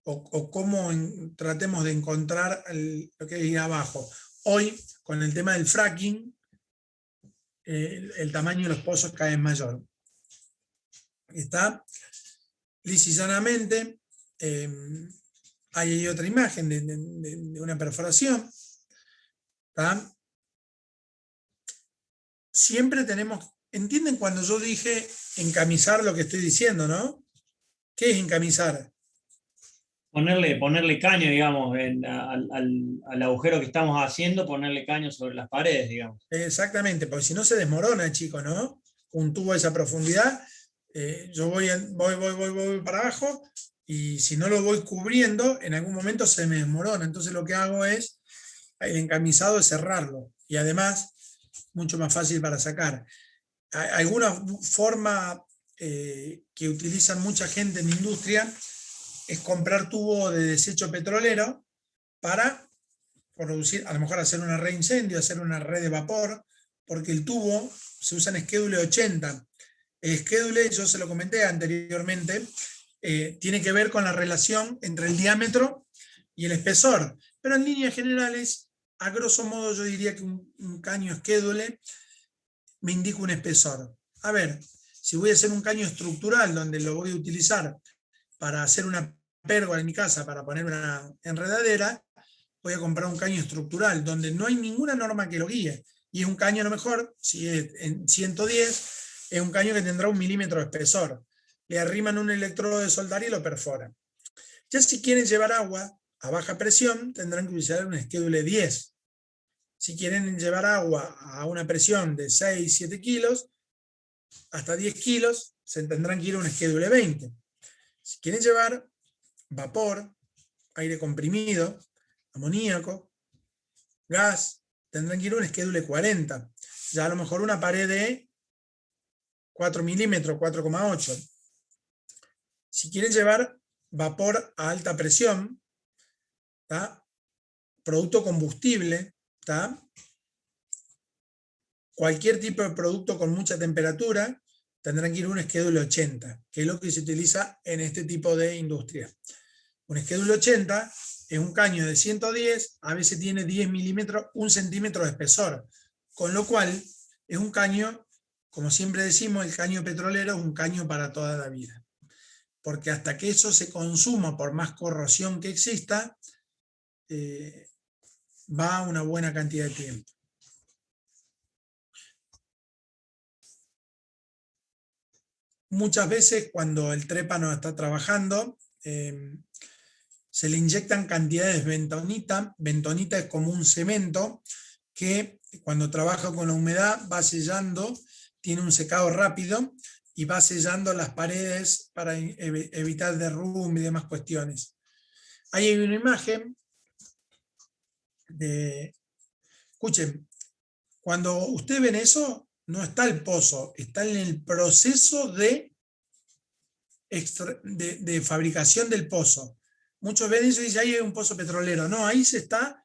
o cómo tratemos de encontrar lo que hay abajo. hoy, con el tema del fracking, el tamaño de los pozos cada vez mayor. Está lisa y llanamente. Hay otra imagen de una perforación. ¿Está? Siempre tenemos, ¿entienden cuando yo dije encamisar lo que estoy diciendo, no? ¿Qué es encamisar? Ponerle caño, digamos, al agujero que estamos haciendo, ponerle caño sobre las paredes, digamos. Exactamente, porque si no se desmorona, chico, ¿no? Un tubo a esa profundidad, yo voy para abajo y si no lo voy cubriendo, en algún momento se me desmorona. Entonces lo que hago es, el encamisado es cerrarlo y además mucho más fácil para sacar. Alguna forma que utilizan mucha gente en la industria es comprar tubo de desecho petrolero para producir, a lo mejor hacer una red de incendio, hacer una red de vapor, porque el tubo se usa en schedule 80. El schedule, yo se lo comenté anteriormente, tiene que ver con la relación entre el diámetro y el espesor, pero en líneas generales, a grosso modo yo diría que un caño schedule me indica un espesor. A ver, si voy a hacer un caño estructural donde lo voy a utilizar para hacer una pérgola en mi casa, para poner una enredadera, voy a comprar un caño estructural donde no hay ninguna norma que lo guíe. Y es un caño, a lo mejor, si es en 110, es un caño que tendrá 1 milímetro de espesor. Le arriman un electrodo de soldar y lo perforan. Ya si quieren llevar agua a baja presión, tendrán que utilizar un schedule 10. Si quieren llevar agua a una presión de 6, 7 kilos, hasta 10 kilos, se tendrán que ir a un schedule 20. Si quieren llevar vapor, aire comprimido, amoníaco, gas, tendrán que ir a un schedule 40. Ya a lo mejor una pared de 4 milímetros, 4,8. Si quieren llevar vapor a alta presión, ¿tá? Producto combustible, ¿tá? Cualquier tipo de producto con mucha temperatura, tendrán que ir a un schedule 80, que es lo que se utiliza en este tipo de industria. Un schedule 80 es un caño de 110, a veces tiene 10 milímetros, 1 centímetro de espesor, con lo cual es un caño, como siempre decimos, el caño petrolero es un caño para toda la vida. Porque hasta que eso se consuma, por más corrosión que exista, va una buena cantidad de tiempo. Muchas veces cuando el trépano está trabajando, se le inyectan cantidades de bentonita. Bentonita es como un cemento que cuando trabaja con la humedad va sellando, tiene un secado rápido y va sellando las paredes para evitar derrumbe y demás cuestiones. Ahí hay una imagen de... Escuchen, cuando ustedes ven eso, no está el pozo, está en el proceso de fabricación del pozo. Muchos ven eso y dicen, ahí hay un pozo petrolero. No, ahí se está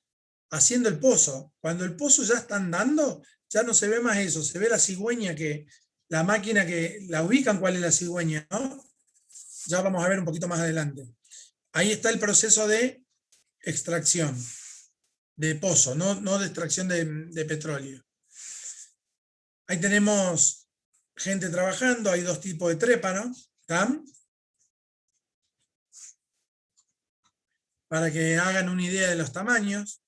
haciendo el pozo. Cuando el pozo ya está andando, ya no se ve más eso, se ve la cigüeña, que la máquina que la ubican, cuál es la cigüeña, ¿no? Ya vamos a ver un poquito más adelante. Ahí está el proceso de extracción, de pozo, no de extracción de petróleo. Ahí tenemos gente trabajando, hay 2 tipos de trépano, ¿tá? Para que hagan una idea de los tamaños.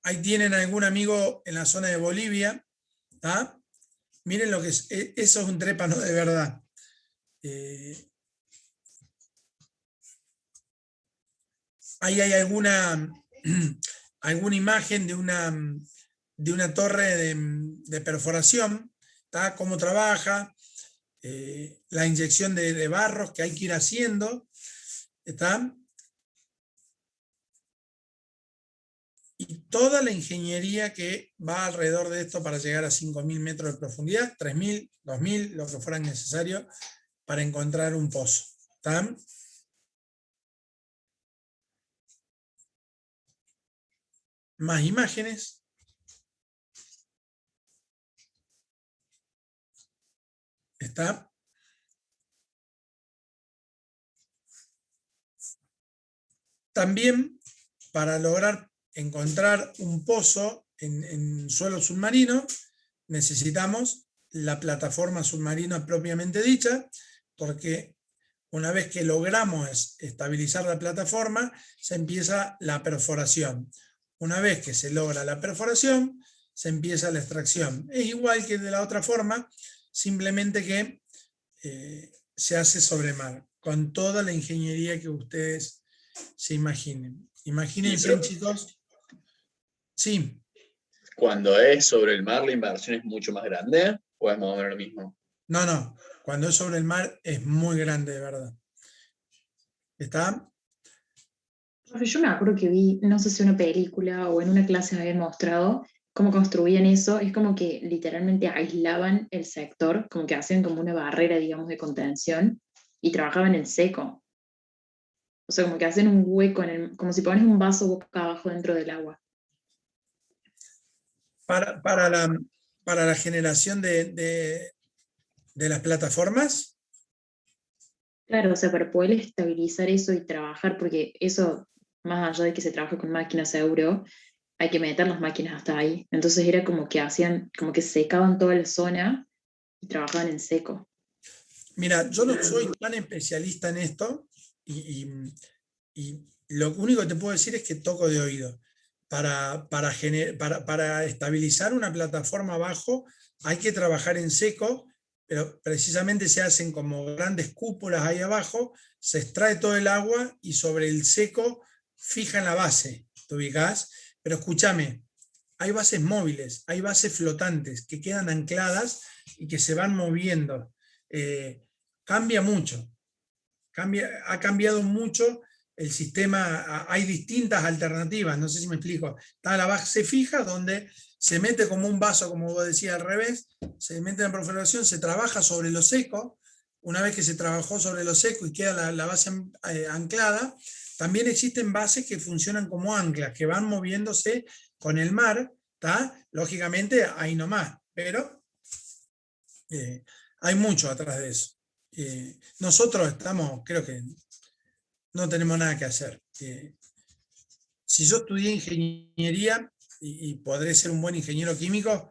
Ahí tienen algún amigo en la zona de Bolivia, ¿tá? Miren lo que es, eso es un trépano de verdad. Ahí hay alguna imagen de una torre de perforación, ¿tá? Cómo trabaja, la inyección de barros que hay que ir haciendo, ¿está? Y toda la ingeniería que va alrededor de esto para llegar a 5.000 metros de profundidad, 3.000, 2.000, lo que fuera necesario para encontrar un pozo, ¿está? Más imágenes. ¿Está? También, para lograr encontrar un pozo en suelo submarino, necesitamos la plataforma submarina propiamente dicha, porque una vez que logramos estabilizar la plataforma, se empieza la perforación. Una vez que se logra la perforación, se empieza la extracción. Es igual que de la otra forma, simplemente que se hace sobre mar, con toda la ingeniería que ustedes se imaginen. Imagínense, chicos. Sí. Cuando es sobre el mar, la inversión es mucho más grande, o es más o menos lo mismo. No. Cuando es sobre el mar es muy grande, de verdad. ¿Está? Profe, yo me acuerdo que vi, no sé si una película o en una clase me habían mostrado cómo construían eso. Es como que literalmente aislaban el sector, como que hacían como una barrera, digamos, de contención y trabajaban en seco. O sea, como que hacen un hueco, como si pones un vaso boca abajo dentro del agua. Para la generación de las plataformas. Claro, o sea, para poder estabilizar eso y trabajar, porque eso, más allá de que se trabaja con máquinas seguro, hay que meter las máquinas hasta ahí. Entonces era como que hacían, como que secaban toda la zona y trabajaban en seco. Mira, yo no soy tan especialista en esto y lo único que te puedo decir es que toco de oído. Para estabilizar una plataforma abajo hay que trabajar en seco, pero precisamente se hacen como grandes cúpulas ahí abajo, se extrae todo el agua y sobre el seco fijan la base, ¿te ubicás? Pero escúchame, hay bases móviles, hay bases flotantes que quedan ancladas y que se van moviendo. Cambia mucho, ha cambiado mucho el sistema, hay distintas alternativas, no sé si me explico. Está la base fija donde se mete como un vaso, como vos decías, al revés, se mete en la perforación, se trabaja sobre lo seco. Una vez que se trabajó sobre lo seco y queda la base anclada, también existen bases que funcionan como anclas, que van moviéndose con el mar, ¿tá? Lógicamente ahí nomás, pero hay mucho atrás de eso. Nosotros estamos, creo que no tenemos nada que hacer. Si yo estudié ingeniería y podré ser un buen ingeniero químico,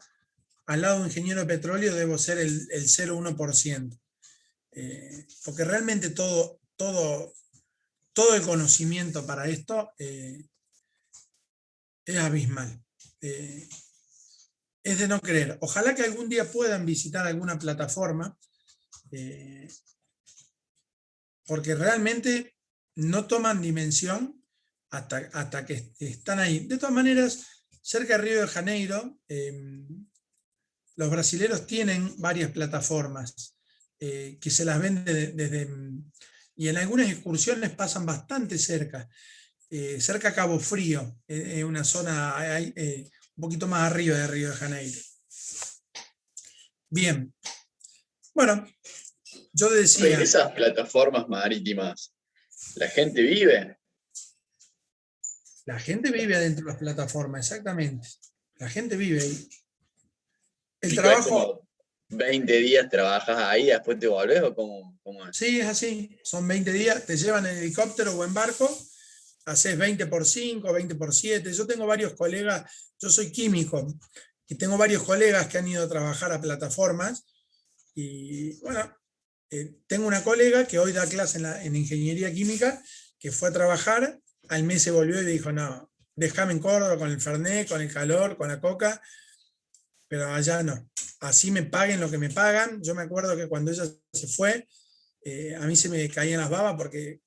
al lado de un ingeniero de petróleo debo ser el 0,1%. Porque realmente todo el conocimiento para esto es abismal. Es de no creer. Ojalá que algún día puedan visitar alguna plataforma, porque realmente no toman dimensión hasta que están ahí. De todas maneras, cerca de Río de Janeiro, los brasileros tienen varias plataformas que se las ven desde... Y en algunas excursiones pasan bastante cerca. Cerca a Cabo Frío, una zona un poquito más arriba de Río de Janeiro. Bien. Bueno, yo decía... En esas plataformas marítimas, ¿la gente vive? La gente vive adentro de las plataformas, exactamente. La gente vive ahí. El trabajo... 20 días trabajas ahí, después te volvés, ¿o cómo es? Sí, es así. Son 20 días, te llevan en helicóptero o en barco, haces 20 por 5, 20 por 7. Yo tengo varios colegas, yo soy químico, y tengo varios colegas que han ido a trabajar a plataformas. Y bueno, tengo una colega que hoy da clase en ingeniería química, que fue a trabajar, al mes se volvió y le dijo, no, déjame en Córdoba con el Fernet, con el calor, con la coca, pero allá no. Así me paguen lo que me pagan. Yo me acuerdo que cuando ella se fue, a mí se me caían las babas porque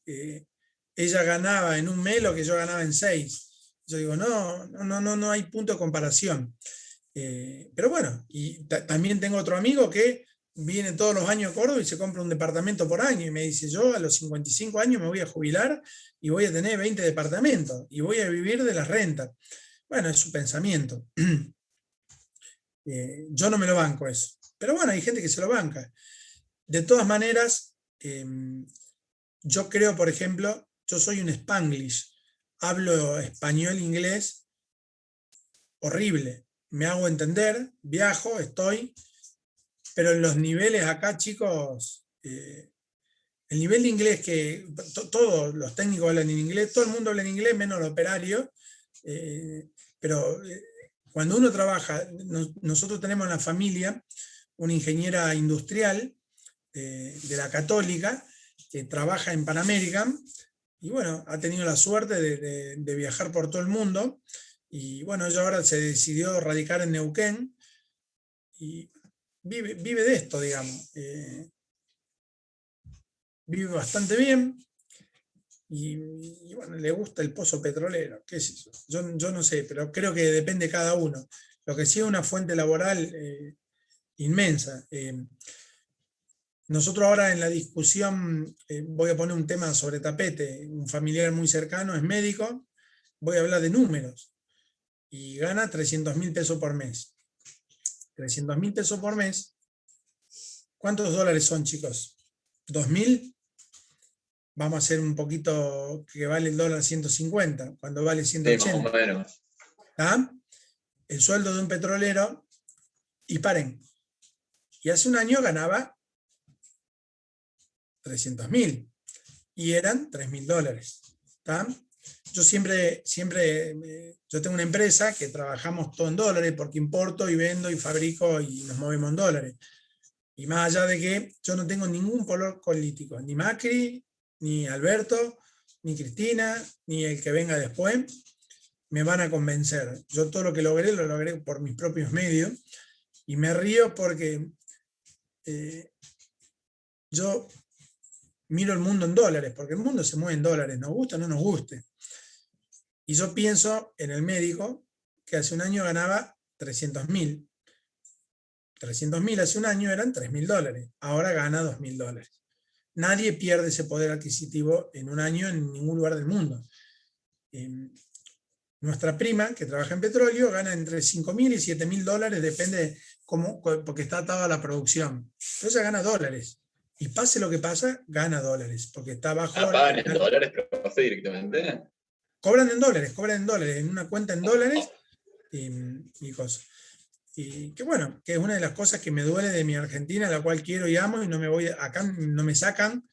ella ganaba en un mes lo que yo ganaba en 6. Yo digo, no hay punto de comparación. Pero bueno, y también tengo otro amigo que viene todos los años a Córdoba y se compra un departamento por año y me dice, yo a los 55 años me voy a jubilar y voy a tener 20 departamentos y voy a vivir de las rentas. Bueno, es su pensamiento. Yo no me lo banco eso. Pero bueno, hay gente que se lo banca. De todas maneras, yo creo, por ejemplo, yo soy un Spanglish. Hablo español, inglés, horrible. Me hago entender, viajo, estoy, pero en los niveles acá, chicos, el nivel de inglés que todos los técnicos hablan en inglés, todo el mundo habla en inglés, menos el operario, Pero cuando uno trabaja, nosotros tenemos en la familia una ingeniera industrial de la Católica que trabaja en Pan American y bueno, ha tenido la suerte de viajar por todo el mundo y bueno, ella ahora se decidió radicar en Neuquén y vive de esto, digamos. Vive bastante bien y bueno, le gusta el pozo petrolero, qué sé yo. Yo no sé, pero creo que depende de cada uno. Lo que sí es una fuente laboral inmensa. Nosotros ahora en la discusión, voy a poner un tema sobre tapete, un familiar muy cercano es médico, voy a hablar de números, y gana 300.000 pesos por mes. 300.000 pesos por mes, ¿cuántos dólares son, chicos? ¿2.000? Vamos a hacer un poquito que vale el dólar 150, cuando vale 180. Sí, más o menos. ¿Ah? El sueldo de un petrolero, y paren, y hace un año ganaba 300.000 y eran 3.000 dólares. ¿Tá? Yo yo tengo una empresa que trabajamos todo en dólares porque importo y vendo y fabrico y nos movemos en dólares. Y más allá de que yo no tengo ningún color político, ni Macri, ni Alberto, ni Cristina, ni el que venga después, me van a convencer. Yo todo lo que logré, lo logré por mis propios medios y me río porque yo miro el mundo en dólares, porque el mundo se mueve en dólares, nos gusta o no nos guste. Y yo pienso en el médico que hace un año ganaba 300.000. 300.000 hace un año eran 3.000 dólares, ahora gana 2.000 dólares. Nadie pierde ese poder adquisitivo en un año en ningún lugar del mundo. Nuestra prima, que trabaja en petróleo, gana entre 5.000 y 7.000 dólares, depende cómo, porque está atada a la producción. Entonces gana dólares. Y pase lo que pasa, gana dólares, porque está bajo... ¿Pagan en dólares, profe, directamente? Cobran en dólares, en una cuenta en dólares y cosas. Y que bueno, que es una de las cosas que me duele de mi Argentina, la cual quiero y amo, y no me voy, acá no me sacan,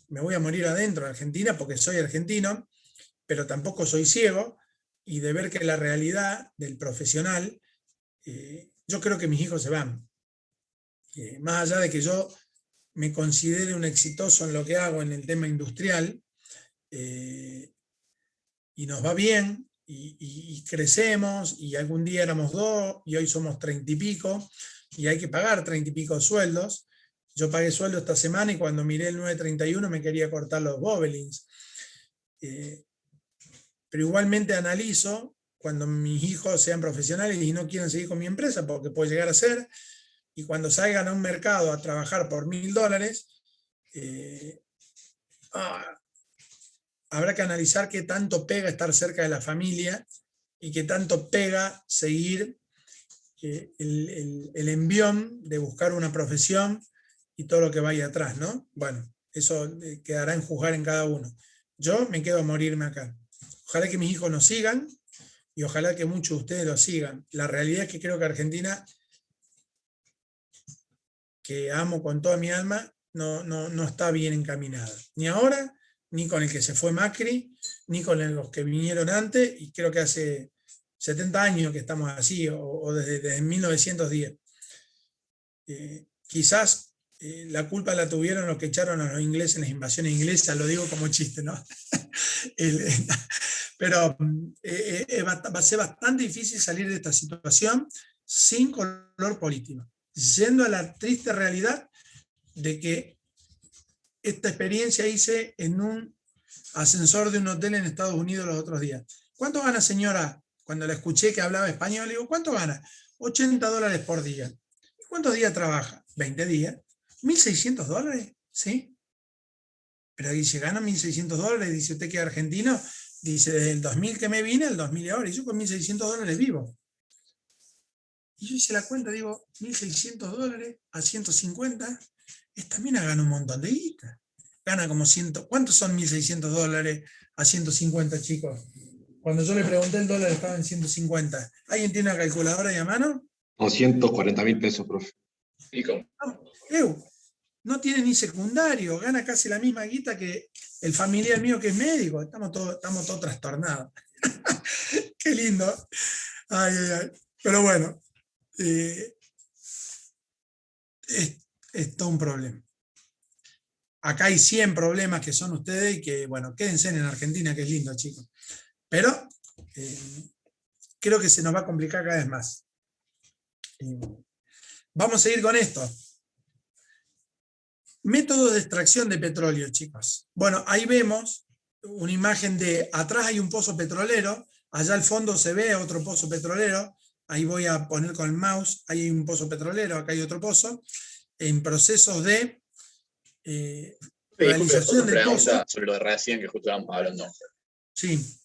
me voy a morir adentro de Argentina porque soy argentino, pero tampoco soy ciego, y de ver que la realidad del profesional, yo creo que mis hijos se van. Más allá de que yo me considere un exitoso en lo que hago en el tema industrial, y nos va bien, y crecemos, y algún día éramos 2, y hoy somos 30 y pico, y hay que pagar 30 y pico sueldos. Yo pagué sueldo esta semana y cuando miré el 931 me quería cortar los bobelins. Pero igualmente analizo cuando mis hijos sean profesionales y no quieren seguir con mi empresa, porque puede llegar a ser, y cuando salgan a un mercado a trabajar por 1.000 dólares, habrá que analizar qué tanto pega estar cerca de la familia y qué tanto pega seguir el envión de buscar una profesión y todo lo que vaya atrás, ¿no? Bueno, eso quedará en juzgar en cada uno. Yo me quedo a morirme acá. Ojalá que mis hijos nos sigan y ojalá que muchos de ustedes lo sigan. La realidad es que creo que Argentina, que amo con toda mi alma, no está bien encaminada. Ni ahora, ni con el que se fue Macri, ni con los que vinieron antes, y creo que hace 70 años que estamos así, o desde 1910. Quizás la culpa la tuvieron los que echaron a los ingleses en las invasiones inglesas, lo digo como chiste, ¿no? Pero va a ser bastante difícil salir de esta situación sin color político, yendo a la triste realidad de que esta experiencia hice en un ascensor de un hotel en Estados Unidos los otros días. ¿Cuánto gana, señora? Cuando la escuché que hablaba español, le digo, ¿cuánto gana? 80 dólares por día. ¿Cuántos días trabaja? 20 días. ¿1.600 dólares? ¿Sí? Pero dice, gana 1.600 dólares. Dice, ¿usted que es argentino? Dice, desde el 2000 que me vine, el 2000 ahora. Y yo con 1.600 dólares vivo. Y yo hice la cuenta, digo, 1.600 dólares a 150, esta mina gana un montón de guita. Gana como 100. ¿Cuántos son 1.600 dólares a 150, chicos? Cuando yo le pregunté, el dólar estaba en 150. ¿Alguien tiene una calculadora ahí a mano? 240.000 pesos, profe. No tiene ni secundario, gana casi la misma guita que el familiar mío que es médico. Estamos todos trastornados. Qué lindo. Ay, ay, ay. Pero bueno, es todo un problema. Acá hay 100 problemas que son ustedes y que, bueno, quédense en Argentina, que es lindo, chicos. Pero creo que se nos va a complicar cada vez más. Vamos a seguir con esto. Métodos de extracción de petróleo, chicos. Bueno, ahí vemos una imagen de atrás hay un pozo petrolero, allá al fondo se ve otro pozo petrolero, ahí voy a poner con el mouse, ahí hay un pozo petrolero, acá hay otro pozo, en procesos de realización del pozo. Sobre lo de recién que justo estábamos hablando. Sí.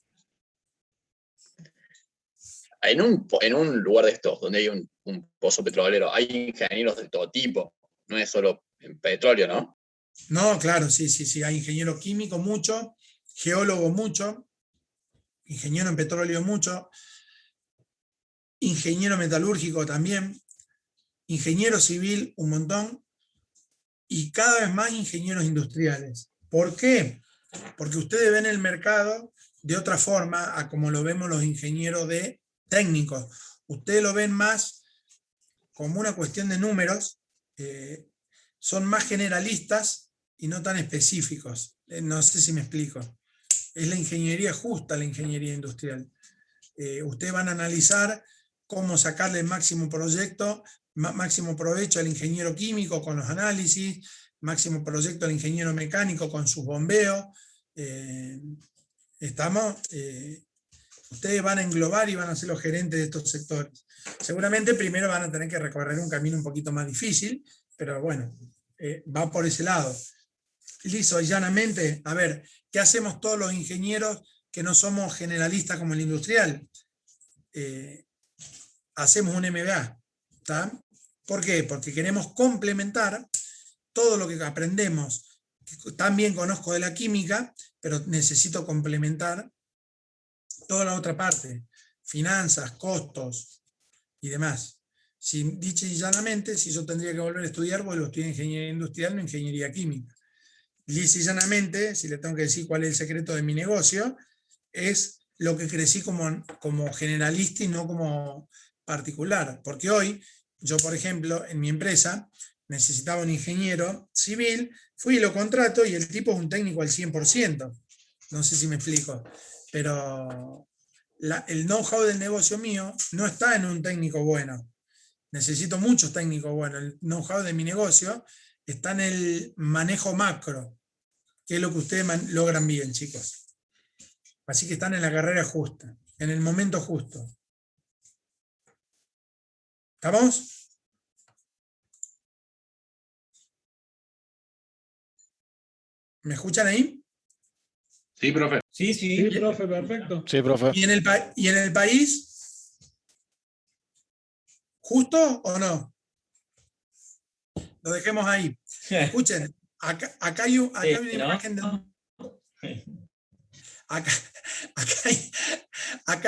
En un lugar de estos, donde hay un pozo petrolero, hay ingenieros de todo tipo, no es solo en petróleo, ¿no? No, claro, sí, hay ingeniero químico mucho, geólogo mucho, ingeniero en petróleo mucho, ingeniero metalúrgico también, ingeniero civil un montón, y cada vez más ingenieros industriales. ¿Por qué? Porque ustedes ven el mercado de otra forma a como lo vemos los ingenieros de técnicos. Ustedes lo ven más como una cuestión de números, son más generalistas y no tan específicos. No sé si me explico. Es la ingeniería justa, la ingeniería industrial. Ustedes van a analizar cómo sacarle el máximo provecho al ingeniero químico con los análisis, máximo proyecto al ingeniero mecánico con sus bombeos. Ustedes van a englobar y van a ser los gerentes de estos sectores. Seguramente primero van a tener que recorrer un camino un poquito más difícil, pero bueno, va por ese lado. Liso y llanamente, a ver, ¿qué hacemos todos los ingenieros que no somos generalistas como el industrial? Hacemos un MBA, ¿está? ¿Por qué? Porque queremos complementar todo lo que aprendemos. También conozco de la química, pero necesito complementar toda la otra parte, finanzas, costos y demás. Dicho y llanamente, si yo tendría que volver a estudiar, pues lo estudié en ingeniería industrial, no ingeniería química. Lisa y llanamente, si le tengo que decir cuál es el secreto de mi negocio, es lo que crecí como generalista y no como particular. Porque hoy, yo por ejemplo, en mi empresa, necesitaba un ingeniero civil, fui y lo contrato y el tipo es un técnico al 100%. No sé si me explico. Pero el know-how del negocio mío no está en un técnico bueno. Necesito muchos técnicos buenos. El know-how de mi negocio está en el manejo macro, que es lo que ustedes logran bien, chicos. Así que están en la carrera justa, en el momento justo. ¿Estamos? ¿Me escuchan ahí? Sí, profe. Sí, profe, perfecto. Sí, profe. ¿Y en el país? ¿Justo o no? Lo dejemos ahí. Escuchen, acá hay una imagen de... Acá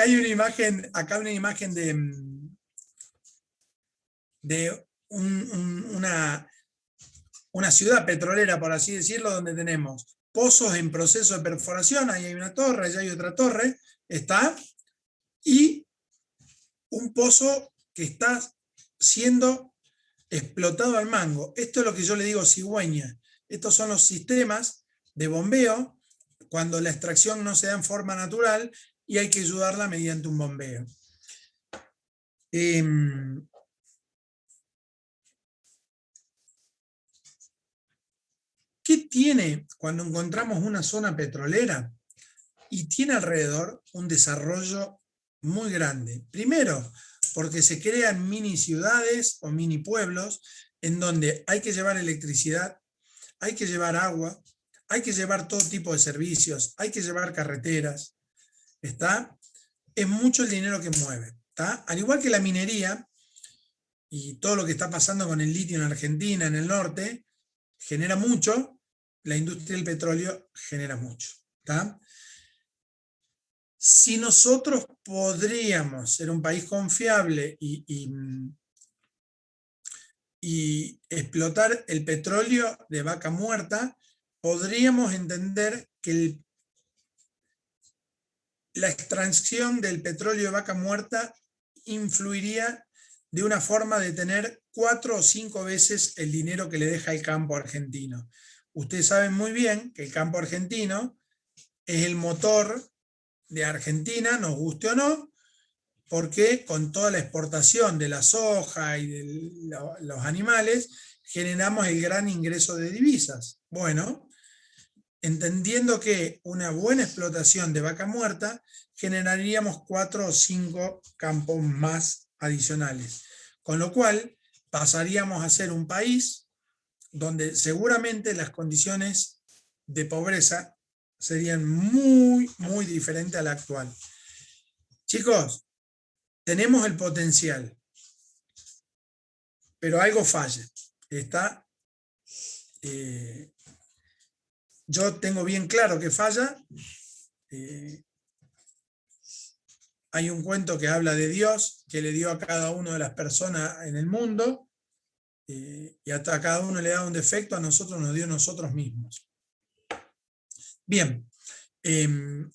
hay una imagen de una ciudad petrolera, por así decirlo, donde tenemos pozos en proceso de perforación, ahí hay una torre, allá hay otra torre, está, y un pozo que está siendo explotado al mango. Esto es lo que yo le digo cigüeña. Estos son los sistemas de bombeo cuando la extracción no se da en forma natural y hay que ayudarla mediante un bombeo. ¿Qué tiene cuando encontramos una zona petrolera? Y tiene alrededor un desarrollo muy grande. Primero, porque se crean mini ciudades o mini pueblos en donde hay que llevar electricidad, hay que llevar agua, hay que llevar todo tipo de servicios, hay que llevar carreteras. ¿Está? Es mucho el dinero que mueve. ¿Está? Al igual que la minería y todo lo que está pasando con el litio en Argentina, en el norte, genera mucho, la industria del petróleo genera mucho. ¿Está? Si nosotros podríamos ser un país confiable y explotar el petróleo de Vaca Muerta, podríamos entender que la extracción del petróleo de vaca muerta influiría de una forma de tener 4 o 5 veces el dinero que le deja el campo argentino. Ustedes saben muy bien que el campo argentino es el motor de Argentina, nos guste o no, porque con toda la exportación de la soja y de los animales, generamos el gran ingreso de divisas. Bueno, entendiendo que una buena explotación de vaca muerta, generaríamos 4 o 5 campos más adicionales. Con lo cual, pasaríamos a ser un país donde seguramente las condiciones de pobreza serían muy, muy diferentes a la actual. Chicos, tenemos el potencial, pero algo falla. Yo tengo bien claro que falla. Hay un cuento que habla de Dios, que le dio a cada una de las personas en el mundo, y a cada uno le da un defecto, a nosotros nos dio nosotros mismos. Bien,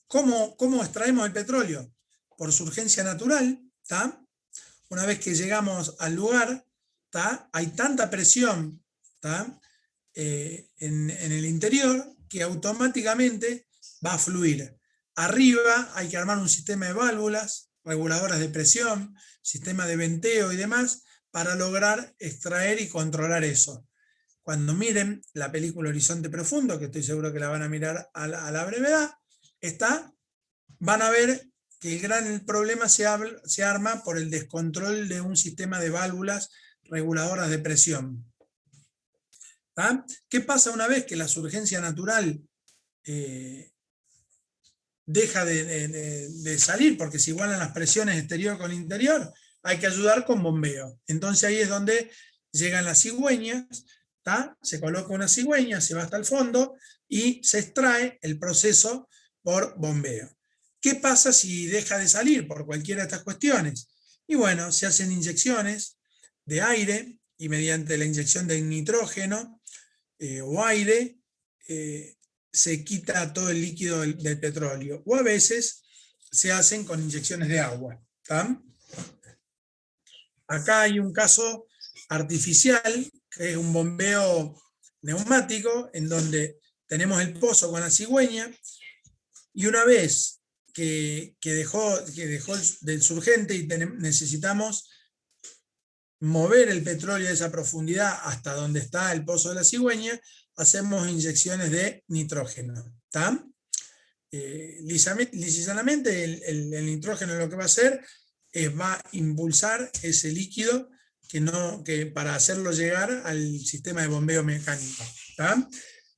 ¿cómo extraemos el petróleo? Por surgencia natural, ¿tá? Una vez que llegamos al lugar, ¿tá? Hay tanta presión, ¿tá? En el interior que automáticamente va a fluir. Arriba hay que armar un sistema de válvulas, reguladoras de presión, sistema de venteo y demás, para lograr extraer y controlar eso. Cuando miren la película Horizonte Profundo, que estoy seguro que la van a mirar a la brevedad, van a ver que el gran problema se arma por el descontrol de un sistema de válvulas reguladoras de presión. ¿Ah? ¿Qué pasa una vez que la surgencia natural deja de salir? Porque se igualan las presiones exterior con interior, hay que ayudar con bombeo. Entonces ahí es donde llegan las cigüeñas, ¿tá? Se coloca una cigüeña, se va hasta el fondo y se extrae el proceso por bombeo. ¿Qué pasa si deja de salir por cualquiera de estas cuestiones? Y bueno, se hacen inyecciones de aire y mediante la inyección de nitrógeno o aire se quita todo el líquido del petróleo. O a veces se hacen con inyecciones de agua, ¿tá? Acá hay un caso artificial, que es un bombeo neumático, en donde tenemos el pozo con la cigüeña, y una vez que dejó del surgente y necesitamos mover el petróleo de esa profundidad hasta donde está el pozo de la cigüeña, hacemos inyecciones de nitrógeno. ¿Tá? Lisanamente el nitrógeno lo que va a hacer es va a impulsar ese líquido que para hacerlo llegar al sistema de bombeo mecánico. ¿Tá?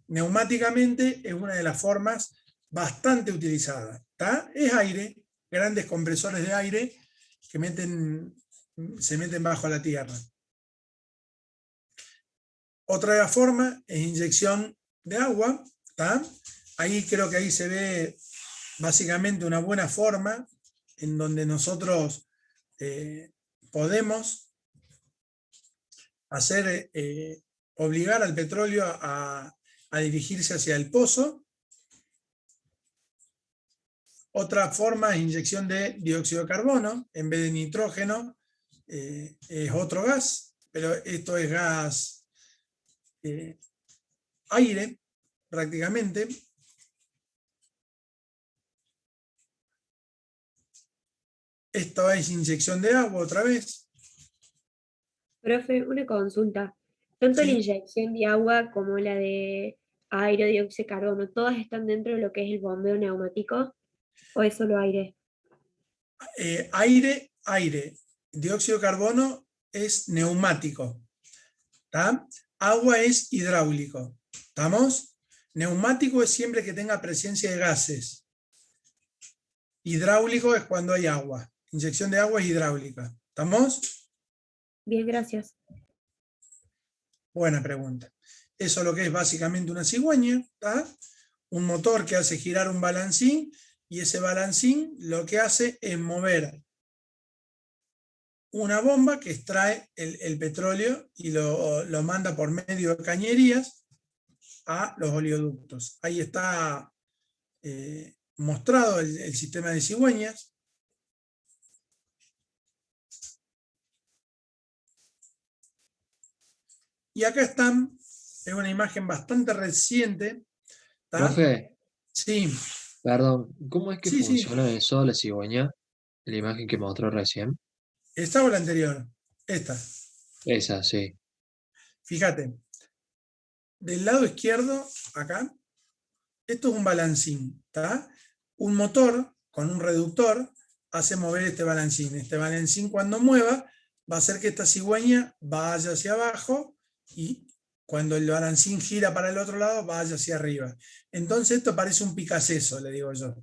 Neumáticamente es una de las formas bastante utilizada. ¿Tá? Es aire, grandes compresores de aire que se meten bajo la tierra. Otra forma es inyección de agua. ¿Tá? Ahí creo que ahí se ve básicamente una buena forma en donde nosotros podemos obligar al petróleo a dirigirse hacia el pozo. Otra forma es inyección de dióxido de carbono, en vez de nitrógeno, es otro gas, pero esto es gas aire, prácticamente. Esto es inyección de agua otra vez. Profe, una consulta. Tanto la inyección de agua como la de aire, dióxido de carbono, ¿todas están dentro de lo que es el bombeo neumático? ¿O es solo aire? Aire. Dióxido de carbono es neumático. ¿Tá? Agua es hidráulico. ¿Estamos? Neumático es siempre que tenga presencia de gases. Hidráulico es cuando hay agua. Inyección de agua es hidráulica. ¿Estamos? Bien, gracias. Buena pregunta. Eso es lo que es básicamente una cigüeña. ¿Tá? Un motor que hace girar un balancín, y ese balancín lo que hace es mover una bomba que extrae el petróleo y lo manda por medio de cañerías a los oleoductos. Ahí está mostrado el sistema de cigüeñas. Y acá están, es una imagen bastante reciente. ¿Está? Profe, Sí, perdón, ¿cómo es que sí, sí. funciona eso de la cigüeña? La imagen que mostró recién. ¿Esta o la anterior? Esta. Esa, sí. Fíjate, del lado izquierdo, acá, esto es un balancín, ¿está? Un motor con un reductor hace mover este balancín. Este balancín, cuando mueva, va a hacer que esta cigüeña vaya hacia abajo y cuando el balancín gira para el otro lado, vaya hacia arriba. Entonces esto parece un picaceso, le digo yo.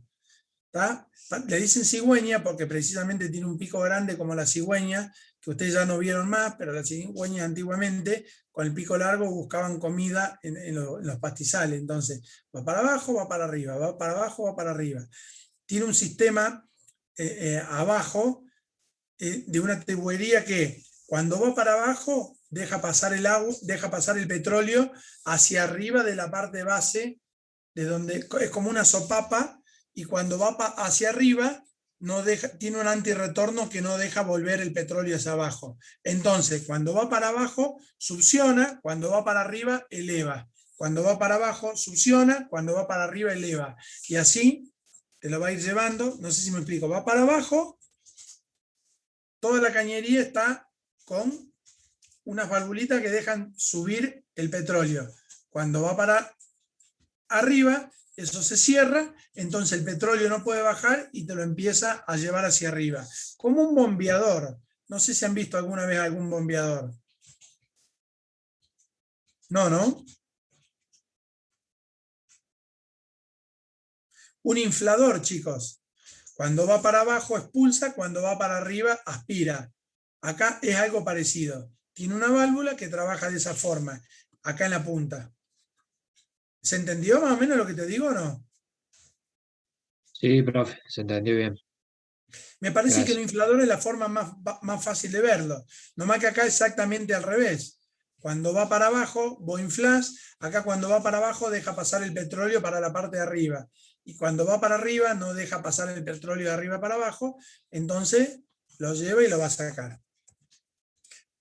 ¿Está? Le dicen cigüeña porque precisamente tiene un pico grande como la cigüeña, que ustedes ya no vieron más, pero las cigüeñas antiguamente con el pico largo buscaban comida en los pastizales. Entonces va para abajo, va para arriba, va para abajo, va para arriba. Tiene un sistema abajo de una tubería que cuando va para abajo deja pasar el agua, deja pasar el petróleo hacia arriba de la parte base, de donde es como una sopapa, y cuando va hacia arriba no deja, tiene un antirretorno que no deja volver el petróleo hacia abajo. Entonces, cuando va para abajo, succiona, cuando va para arriba, eleva. Cuando va para abajo, succiona, cuando va para arriba, eleva. Y así te lo va a ir llevando, no sé si me explico, va para abajo, toda la cañería está con unas valvulitas que dejan subir el petróleo. Cuando va para arriba, eso se cierra, entonces el petróleo no puede bajar y te lo empieza a llevar hacia arriba. Como un bombeador. No sé si han visto alguna vez algún bombeador. No, ¿no? Un inflador, chicos. Cuando va para abajo expulsa, cuando va para arriba aspira. Acá es algo parecido. Tiene una válvula que trabaja de esa forma, acá en la punta. ¿Se entendió más o menos lo que te digo o no? Sí, profe, se entendió bien. Me parece que Gracias. el inflador es la forma más fácil de verlo. Nomás que acá exactamente al revés. Cuando va para abajo, vos inflás. Acá cuando va para abajo deja pasar el petróleo para la parte de arriba. Y cuando va para arriba no deja pasar el petróleo de arriba para abajo. Entonces lo lleva y lo va a sacar.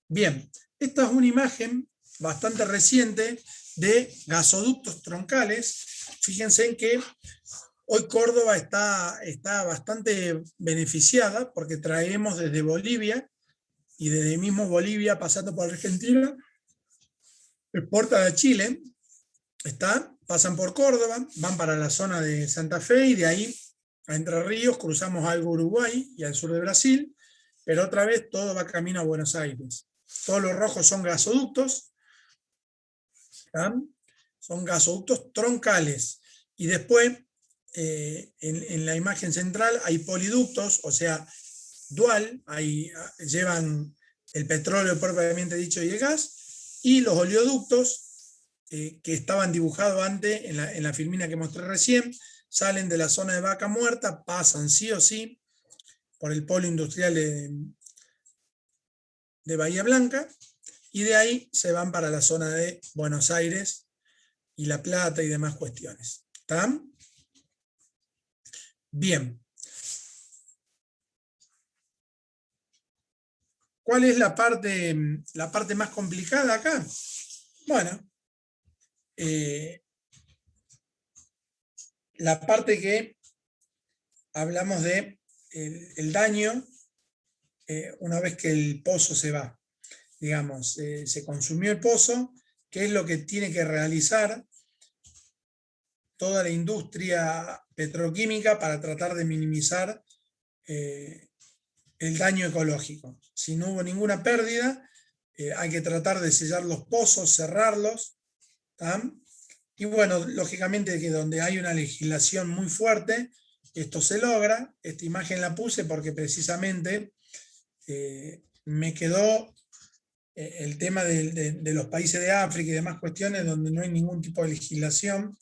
Bien, esta es una imagen bastante reciente de gasoductos troncales. Fíjense en que hoy Córdoba está bastante beneficiada porque traemos desde Bolivia y desde mismo Bolivia pasando por Argentina, exportan a Chile, pasan por Córdoba, van para la zona de Santa Fe y de ahí a Entre Ríos cruzamos algo Uruguay y al sur de Brasil, pero otra vez todo va camino a Buenos Aires. Todos los rojos son gasoductos, ¿tá? Son gasoductos troncales. Y después, en la imagen central hay poliductos, o sea, dual, llevan el petróleo propiamente dicho y el gas, y los oleoductos que estaban dibujados antes en la filmina que mostré recién, salen de la zona de Vaca Muerta, pasan sí o sí por el polo industrial de Bahía Blanca, y de ahí se van para la zona de Buenos Aires y La Plata y demás cuestiones. ¿Está? Bien. ¿Cuál es la parte más complicada acá? Bueno, la parte que hablamos de el daño una vez que el pozo se va. Digamos, se consumió el pozo, ¿qué es lo que tiene que realizar toda la industria petroquímica para tratar de minimizar el daño ecológico? Si no hubo ninguna pérdida, hay que tratar de sellar los pozos, cerrarlos, ¿tá? Y bueno, lógicamente que donde hay una legislación muy fuerte, esto se logra. Esta imagen la puse porque precisamente me quedó el tema de los países de África y demás cuestiones donde no hay ningún tipo de legislación,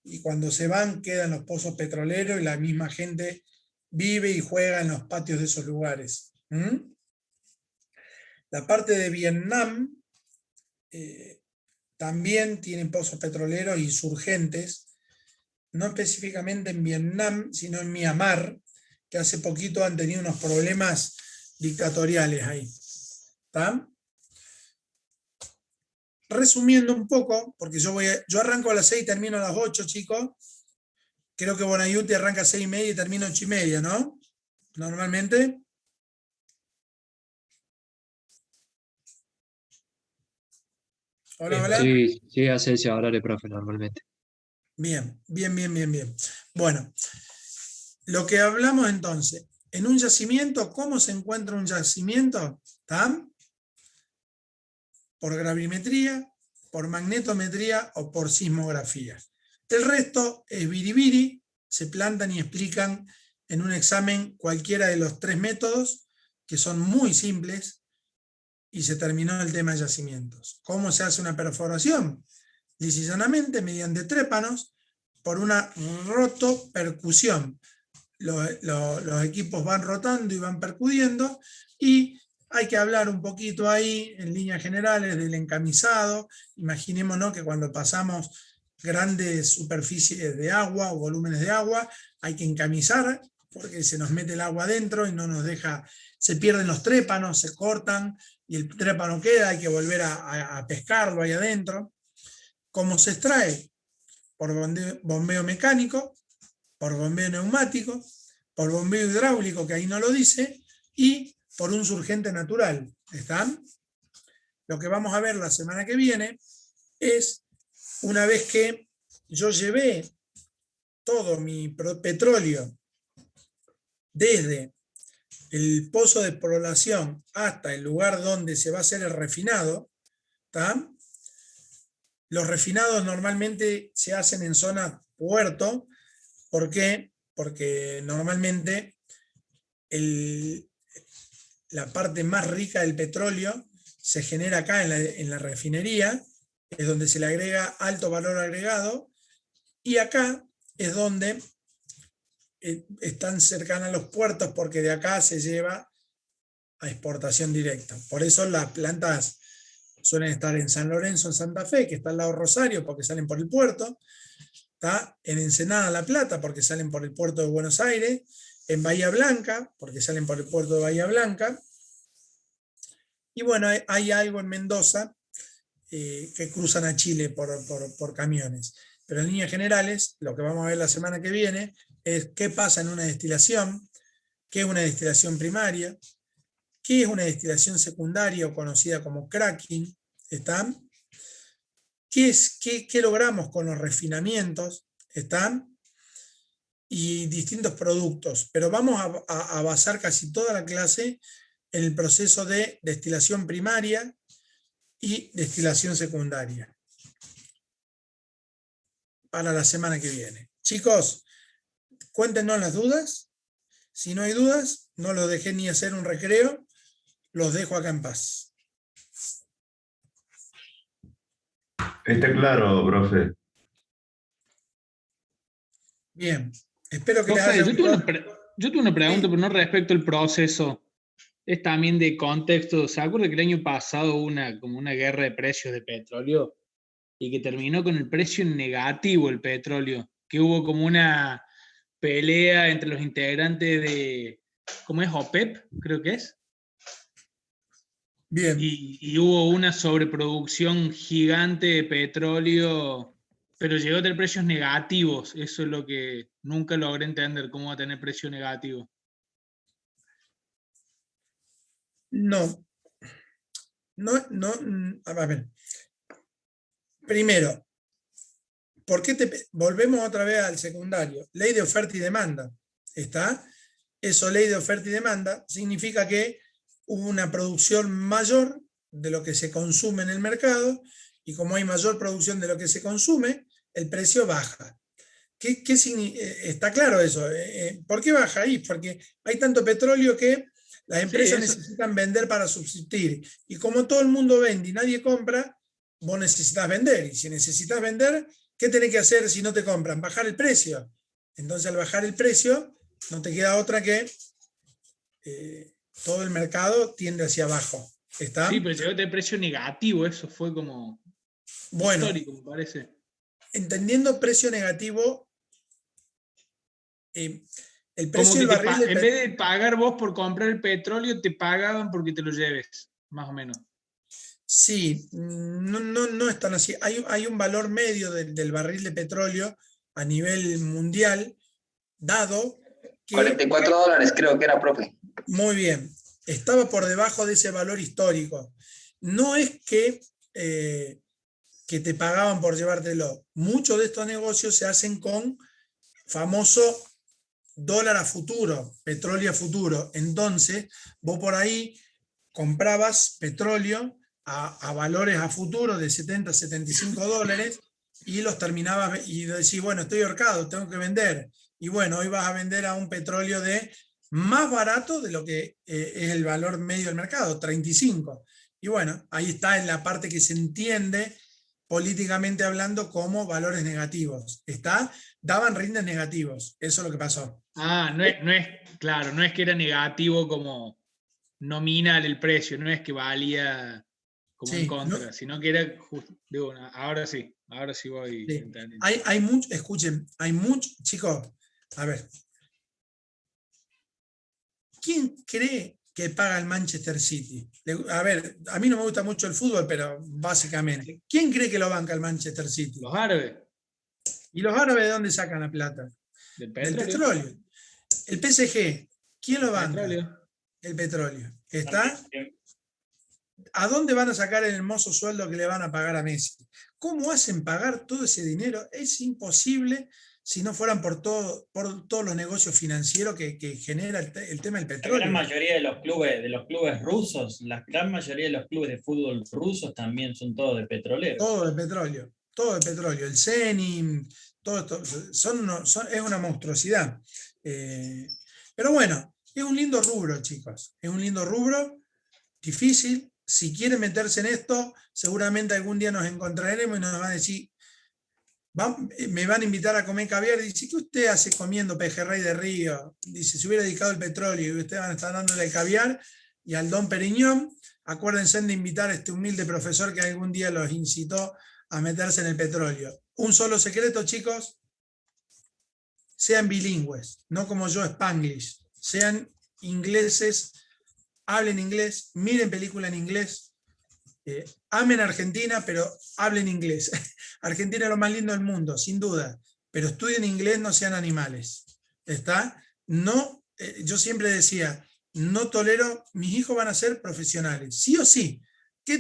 y cuando se van quedan los pozos petroleros y la misma gente vive y juega en los patios de esos lugares. La parte de Vietnam también tienen pozos petroleros y surgentes. no específicamente en Vietnam, sino en Myanmar, que hace poquito han tenido unos problemas dictatoriales ahí. ¿Está? Resumiendo un poco, porque yo arranco a las 6 y termino a las 8, chicos. Creo que Bonayuti arranca a 6:30 y termina a 8:30, ¿no? Normalmente. Hola, hola. Sí, hace ese horario, profe, normalmente. Bien. Bueno, lo que hablamos entonces, en un yacimiento, ¿cómo se encuentra un yacimiento? ¿Está? Por gravimetría, por magnetometría o por sismografía. El resto es biribiri, se plantan y explican en un examen cualquiera de los 3 métodos, que son muy simples, y se terminó el tema de yacimientos. ¿Cómo se hace una perforación? Lisa y llanamente, mediante trépanos, por una rotopercusión. Los equipos van rotando y van percudiendo, y hay que hablar un poquito ahí, en líneas generales, del encamisado. Imaginémonos que cuando pasamos grandes superficies de agua o volúmenes de agua, hay que encamisar, porque se nos mete el agua adentro y no nos deja, se pierden los trépanos, se cortan, y el trépano queda, hay que volver a pescarlo ahí adentro. ¿Cómo se extrae? Por bombeo mecánico, por bombeo neumático, por bombeo hidráulico, que ahí no lo dice, y por un surgente natural. ¿Están? Lo que vamos a ver la semana que viene es, una vez que yo llevé todo mi petróleo desde el pozo de exploración hasta el lugar donde se va a hacer el refinado, ¿está? Los refinados normalmente se hacen en zona puerto. ¿Por qué? Porque normalmente la parte más rica del petróleo se genera acá en la refinería, es donde se le agrega alto valor agregado, y acá es donde están cercanas a los puertos, porque de acá se lleva a exportación directa. Por eso las plantas suelen estar en San Lorenzo, en Santa Fe, que está al lado de Rosario, porque salen por el puerto. Está en Ensenada, La Plata, porque salen por el puerto de Buenos Aires. En Bahía Blanca, porque salen por el puerto de Bahía Blanca. Y bueno, hay algo en Mendoza que cruzan a Chile por camiones. Pero en líneas generales, lo que vamos a ver la semana que viene es qué pasa en una destilación, qué es una destilación primaria, qué es una destilación secundaria o conocida como cracking, ¿están? ¿Qué logramos con los refinamientos? ¿Están? Y distintos productos. Pero vamos a basar casi toda la clase en el proceso de destilación primaria y destilación secundaria para la semana que viene. Chicos, cuéntenos las dudas. Si no hay dudas, no los dejé ni hacer un recreo, los dejo acá en paz. Está claro, profe. Bien, espero que les Profe, haya gustado. yo tuve una pregunta, pero no respecto al proceso. Es también de contexto. ¿Se acuerda que el año pasado hubo como una guerra de precios de petróleo y que terminó con el precio en negativo el petróleo? Que hubo como una pelea entre los integrantes de, ¿cómo es? OPEP, creo que es. Bien. Y hubo una sobreproducción gigante de petróleo, pero llegó a tener precios negativos. Eso es lo que nunca logré entender, cómo va a tener precio negativo. No, a ver. Primero, ¿por qué volvemos otra vez al secundario? Ley de oferta y demanda. ¿Está? Eso, ley de oferta y demanda, significa que hubo una producción mayor de lo que se consume en el mercado, y como hay mayor producción de lo que se consume, el precio baja. Está claro eso. ¿Por qué baja ahí? Porque hay tanto petróleo que las empresas necesitan vender para subsistir. Y como todo el mundo vende y nadie compra, vos necesitas vender. Y si necesitas vender, ¿qué tenés que hacer si no te compran? Bajar el precio. Entonces, al bajar el precio, no te queda otra que todo el mercado tiende hacia abajo. ¿Está? Sí, pero llegó a tener precio negativo. Eso fue como bueno, histórico, me parece. Entendiendo precio negativo, el Como precio que del barril en vez de pagar vos por comprar el petróleo, te pagaban porque te lo lleves, más o menos. Sí, no es tan así. Hay un valor medio del barril de petróleo a nivel mundial, dado que, $44 creo que era, profe. muy bien, estaba por debajo de ese valor histórico. No es que te pagaban por llevártelo. Muchos de estos negocios se hacen con famoso dólar a futuro, petróleo a futuro. Entonces, vos por ahí comprabas petróleo a valores a futuro de 70, $75 y los terminabas y decís, bueno, estoy ahorcado, tengo que vender. Y bueno, hoy vas a vender a un petróleo de más barato de lo que es el valor medio del mercado, 35. Y bueno, ahí está en la parte que se entiende políticamente hablando como valores negativos. Daban rindes negativos. Eso es lo que pasó. Claro, no es que era negativo como nominal el precio, no es que valía como en contra, sino que era digo, ahora sí voy entendiendo. Hay mucho, escuchen, hay mucho, chicos, a ver, ¿quién cree que paga el Manchester City? A ver, a mí no me gusta mucho el fútbol, pero básicamente, ¿quién cree que lo banca el Manchester City? Los árabes. ¿Y los árabes de dónde sacan la plata? Del petróleo. El PSG, ¿quién lo banca? Petróleo. El petróleo. ¿Está? ¿A dónde van a sacar el hermoso sueldo que le van a pagar a Messi? ¿Cómo hacen pagar todo ese dinero? Es imposible si no fueran por todos los negocios financieros que genera el tema del petróleo. La gran mayoría de los clubes rusos, la gran mayoría de los clubes de fútbol rusos también son todos de petroleros. Todo de petróleo. El Zenit, todo esto, es una monstruosidad. Pero bueno, es un lindo rubro, chicos. Es un lindo rubro, difícil. Si quieren meterse en esto, seguramente algún día nos encontraremos y nos van a decir, me van a invitar a comer caviar. Dice, ¿qué usted hace comiendo pejerrey de río? Dice, si hubiera dedicado el petróleo y ustedes van a estar dándole el caviar y al Don Periñón, acuérdense de invitar a este humilde profesor que algún día los incitó a meterse en el petróleo. Un solo secreto, chicos, sean bilingües, no como yo, Spanglish, sean ingleses, hablen inglés, miren película en inglés, amen Argentina, pero hablen inglés. Argentina es lo más lindo del mundo, sin duda, pero estudien inglés, no sean animales. ¿Está? No, yo siempre decía, no tolero, mis hijos van a ser profesionales, sí o sí. Que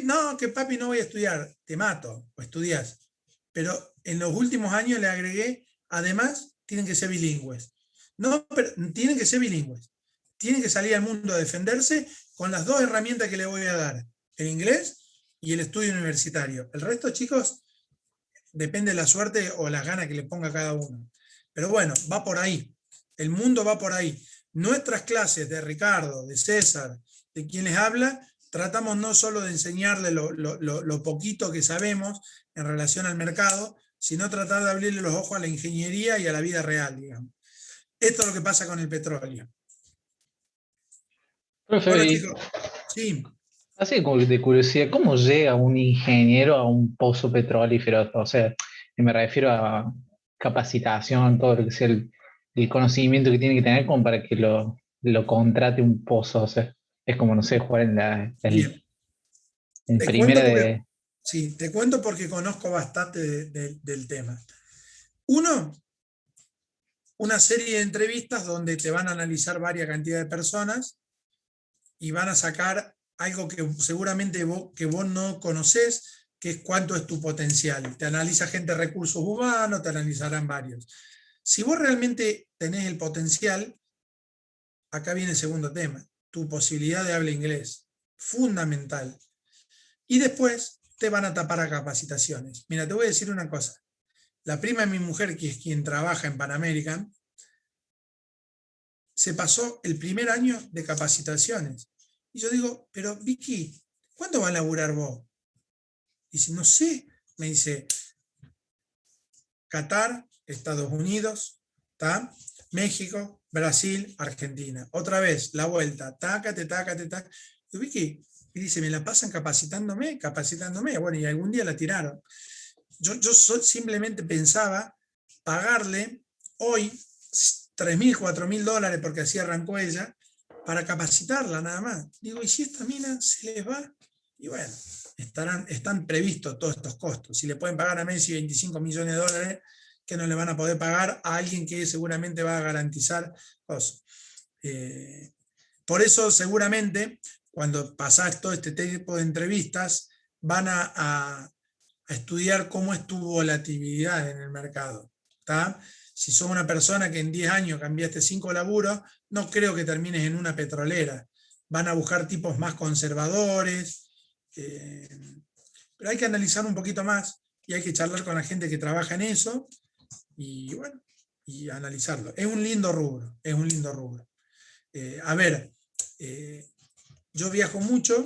papi no voy a estudiar, te mato, o estudias. Pero en los últimos años le agregué, además, tienen que ser bilingües. No, pero tienen que ser bilingües. Tienen que salir al mundo a defenderse con las dos herramientas que le voy a dar, el inglés y el estudio universitario. El resto, chicos, depende de la suerte o las ganas que le ponga cada uno. Pero bueno, va por ahí. El mundo va por ahí. Nuestras clases de Ricardo, de César, de quien les habla, tratamos no solo de enseñarle lo poquito que sabemos en relación al mercado, sino tratar de abrirle los ojos a la ingeniería y a la vida real, digamos. Esto es lo que pasa con el petróleo. Profe, Hola, chicos. Sí. Así como de curiosidad, ¿cómo llega un ingeniero a un pozo petrolífero? O sea, me refiero a capacitación, todo lo que sea el conocimiento que tiene que tener como para que lo contrate un pozo. O sea, es como, no sé, jugar en primera de... Sí, te cuento porque conozco bastante del tema. Una serie de entrevistas donde te van a analizar varias cantidades de personas y van a sacar algo que seguramente vos no conocés, que es cuánto es tu potencial. Te analiza gente de recursos humanos, te analizarán varios. Si vos realmente tenés el potencial, acá viene el segundo tema, tu posibilidad de hablar inglés, fundamental. Y después te van a tapar a capacitaciones. Mira, te voy a decir una cosa. La prima de mi mujer, que es quien trabaja en Pan American, se pasó el primer año de capacitaciones. Y yo digo, pero Vicky, ¿cuándo vas a laburar vos? Dice, no sé. Me dice, Qatar, Estados Unidos, ¿tá? México, Brasil, Argentina. Otra vez, la vuelta, tácate. Y Vicky, y dice, me la pasan capacitándome. Bueno, y algún día la tiraron. Yo simplemente pensaba pagarle hoy, 3.000, 4.000 dólares, porque así arrancó ella, para capacitarla nada más. Digo, ¿y si esta mina se les va? Y bueno, están previstos todos estos costos. Si le pueden pagar a Messi 25 millones de dólares, que no le van a poder pagar a alguien que seguramente va a garantizar cosas. Por eso seguramente cuando pasás todo este tipo de entrevistas van a estudiar cómo es tu volatilidad en el mercado. ¿Tá? Si sos una persona que en 10 años cambiaste 5 laburos, no creo que termines en una petrolera. Van a buscar tipos más conservadores, pero hay que analizar un poquito más y hay que charlar con la gente que trabaja en eso y bueno, y analizarlo. Es un lindo rubro, es un lindo rubro. A ver, yo viajo mucho